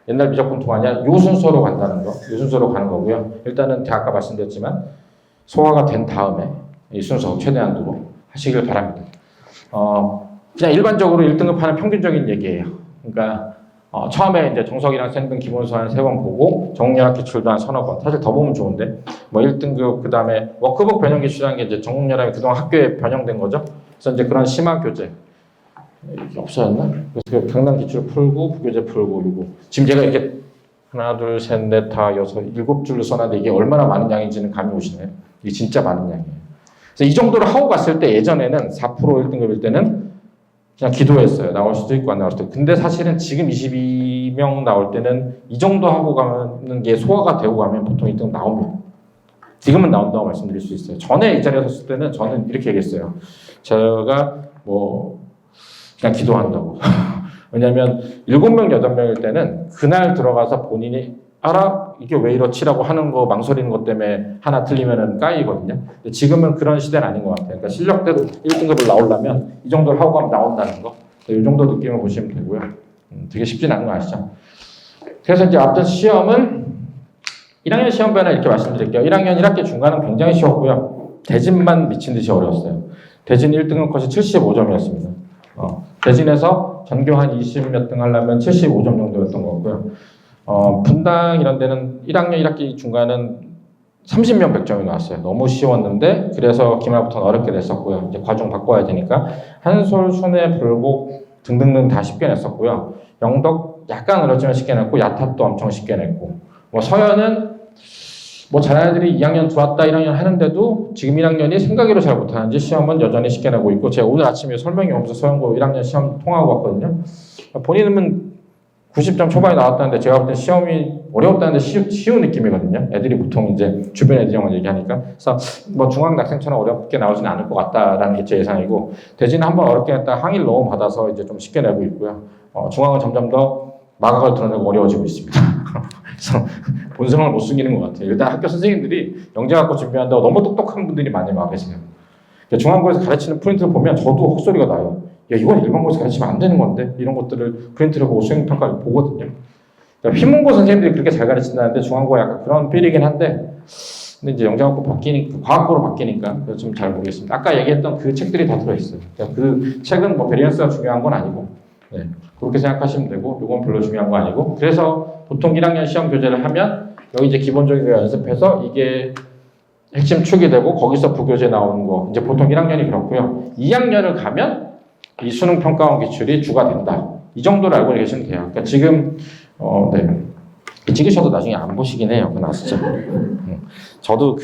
S1: 옛날 미적분투가 아니라 요 순서로 간다는 거, 요 순서로 가는 거고요. 일단은 제가 아까 말씀드렸지만 소화가 된 다음에 이 순서 최대한으로 하시길 바랍니다. 그냥 일반적으로 1등급 하는 평균적인 얘기예요. 그러니까 처음에 이제 정석이랑 생분 기본서 한 3번 보고 정육연합 기출도 한 서너 번. 사실 더 보면 좋은데 뭐 1등급 그 다음에 워크북 변형 기출이라는 게 이제 정육연합이 그동안 학교에 변형된 거죠. 그래서 이제 그런 심화 교재. 이게 없어졌나? 그래서 강단 기출 풀고 부교재 풀고 이거 지금 제가 이렇게 하나 둘 셋 넷 다 여섯 7줄로 써놨는데 이게 얼마나 많은 양인지는 감이 오시네요. 이게 진짜 많은 양이에요. 그래서 이 정도로 하고 갔을 때 예전에는 4% 1등급일 때는 그냥 기도했어요. 나올 수도 있고 안 나올 수도 있고. 근데 사실은 지금 22명 나올 때는 이 정도 하고 가는 게 소화가 되고 가면 보통 1등 나옵니다. 지금은 나온다고 말씀드릴 수 있어요. 전에 이 자리에 섰을 때는 저는 이렇게 얘기했어요. 제가 뭐 그냥 기도한다고. 왜냐하면 7명, 8명일 때는 그날 들어가서 본인이 알아? 이게 왜 이렇지라고 하는 거 망설이는 것 때문에 하나 틀리면은 까이거든요. 근데 지금은 그런 시대는 아닌 것 같아요. 그러니까 실력대로 1등급을 나오려면 이 정도를 하고 가면 나온다는 거. 이 정도 느낌을 보시면 되고요. 되게 쉽진 않은 거 아시죠? 그래서 이제 앞선 시험은 1학년 시험별은 이렇게 말씀드릴게요. 1학년 1학기 중간은 굉장히 쉬웠고요. 대진만 미친 듯이 어려웠어요. 대진 1등급 컷이 75점이었습니다. 대진에서 전교 한 20몇 등 하려면 75점 정도였던 거고요. 분당 이런 데는 1학년 1학기 중간은 30명 100점이 나왔어요. 너무 쉬웠는데 그래서 기말부터는 어렵게 냈었고요. 이제 과중 바꿔야 되니까 한솔, 순회, 불곡 등등등 다 쉽게 냈었고요. 영덕 약간 어렵지만 쉽게 냈고 야탑도 엄청 쉽게 냈고 뭐 서현은 뭐 잘하는 애들이 2학년 들어왔다 1학년 하는데도 지금 1학년이 생각외로 잘 못하는지 시험은 여전히 쉽게 내고 있고 제가 오늘 아침에 설명이 오면서 서현고 1학년 시험 통하고 왔거든요. 본인은 90점 초반에 나왔다는데 제가 볼 때 시험이 어려웠다는데 쉬운 느낌이거든요. 애들이 보통 이제 주변 애들이랑 얘기하니까 그래서 뭐 중학생처럼 어렵게 나오지는 않을 것 같다라는 게 제 예상이고 대진은 한번 어렵게 했다 항의를 너무 받아서 이제 좀 쉽게 내고 있고요. 중학은 점점 더 마각을 드러내고 어려워지고 있습니다. 그래서 본성을 못 숨기는 것 같아요. 일단 학교 선생님들이 영재 갖고 준비한다고 너무 똑똑한 분들이 많이 와 계세요. 중앙고에서 가르치는 프린트를 보면 저도 헛소리가 나요. 야, 이건 일반고에서 가르치면 안 되는 건데 이런 것들을 프린트를 보고 수행평가를 보거든요. 그러니까 휘문고 선생님들이 그렇게 잘 가르친다는데 중앙고가 약간 그런 필이긴 한데 근데 이제 영재학고 바뀌니까 과학고로 바뀌니까 좀 잘 모르겠습니다. 아까 얘기했던 그 책들이 다 들어있어요. 그러니까 그 책은 뭐 베리언스가 중요한 건 아니고 네, 그렇게 생각하시면 되고 이건 별로 중요한 거 아니고 그래서 보통 1학년 시험 교재를 하면 여기 이제 기본적인 거 연습해서 이게 핵심 축이 되고 거기서 부교재 나오는 거 이제 보통 1학년이 그렇고요. 2학년을 가면 이 수능 평가원 기출이 주가 된다. 이 정도로 알고 계시면 돼요. 그러니까 지금 네. 찍으셔도 나중에 안 보시긴 해요. 그건 아시죠? 저도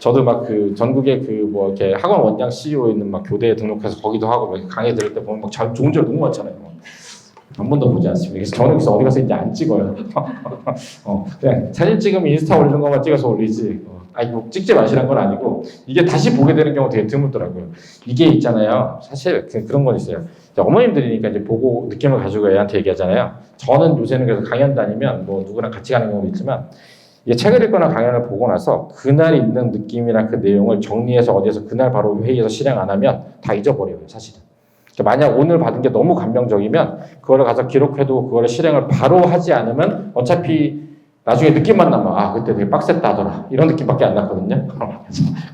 S1: 저도 막 그 전국에 그 뭐 이렇게 학원 원장 CEO 있는 막 교대에 등록해서 거기도 하고 막 강의 들을 때 보면 막 좋은 줄 너무 많잖아요. 한 번도 보지 않습니다. 그래서 저는 그래서 어디 가서 이제 안 찍어요. 그냥 사진 찍으면 인스타 올리는 것만 찍어서 올리지. 뭐 찍지 마시라는 건 아니고 이게 다시 보게 되는 경우 되게 드물더라고요. 이게 있잖아요. 사실 그런 건 있어요. 어머님들이니까 이제 보고 느낌을 가지고 애한테 얘기하잖아요. 저는 요새는 그래서 강연 다니면 뭐 누구랑 같이 가는 경우도 있지만 이게 책을 읽거나 강연을 보고 나서 그날 있는 느낌이나 그 내용을 정리해서 어디에서 그날 바로 회의에서 실행 안 하면 다 잊어버려요, 사실은. 그러니까 만약 오늘 받은 게 너무 감명적이면 그거를 가서 기록해도 그거를 실행을 바로 하지 않으면 어차피 나중에 느낌만 나면 그때 되게 빡셌다 하더라 이런 느낌밖에 안 났거든요.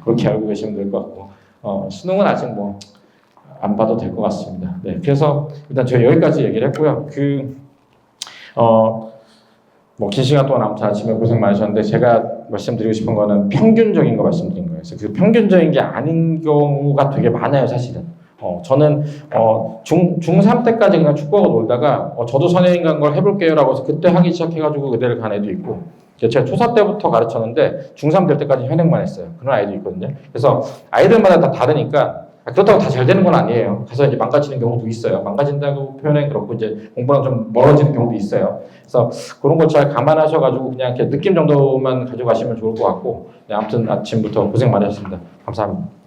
S1: 그렇게 알고 계시면 될 것 같고 수능은 아직 뭐 안 봐도 될 것 같습니다. 네, 그래서 일단 저희 여기까지 얘기를 했고요. 뭐 긴 시간 동안 아무튼 아침에 고생 많으셨는데 제가 말씀드리고 싶은 거는 평균적인 거 말씀드린 거예요. 그래서 그 평균적인 게 아닌 경우가 되게 많아요, 사실은. 저는 중3 때까지 그냥 축구하고 놀다가 저도 선행인간 걸 해볼게요라고 해서 그때 하기 시작해가지고 그대를 간 애도 있고 제가 초사 때부터 가르쳤는데 중3 될 때까지 현행만 했어요. 그런 아이도 있거든요. 그래서 아이들마다 다 다르니까 그렇다고 다 잘 되는 건 아니에요. 가서 이제 망가지는 경우도 있어요. 망가진다고 표현은 그렇고 이제 공부랑 좀 멀어지는 경우도 있어요. 그래서 그런 거 잘 감안하셔가지고 그냥 이렇게 느낌 정도만 가져가시면 좋을 것 같고 아무튼 아침부터 고생 많으셨습니다. 감사합니다.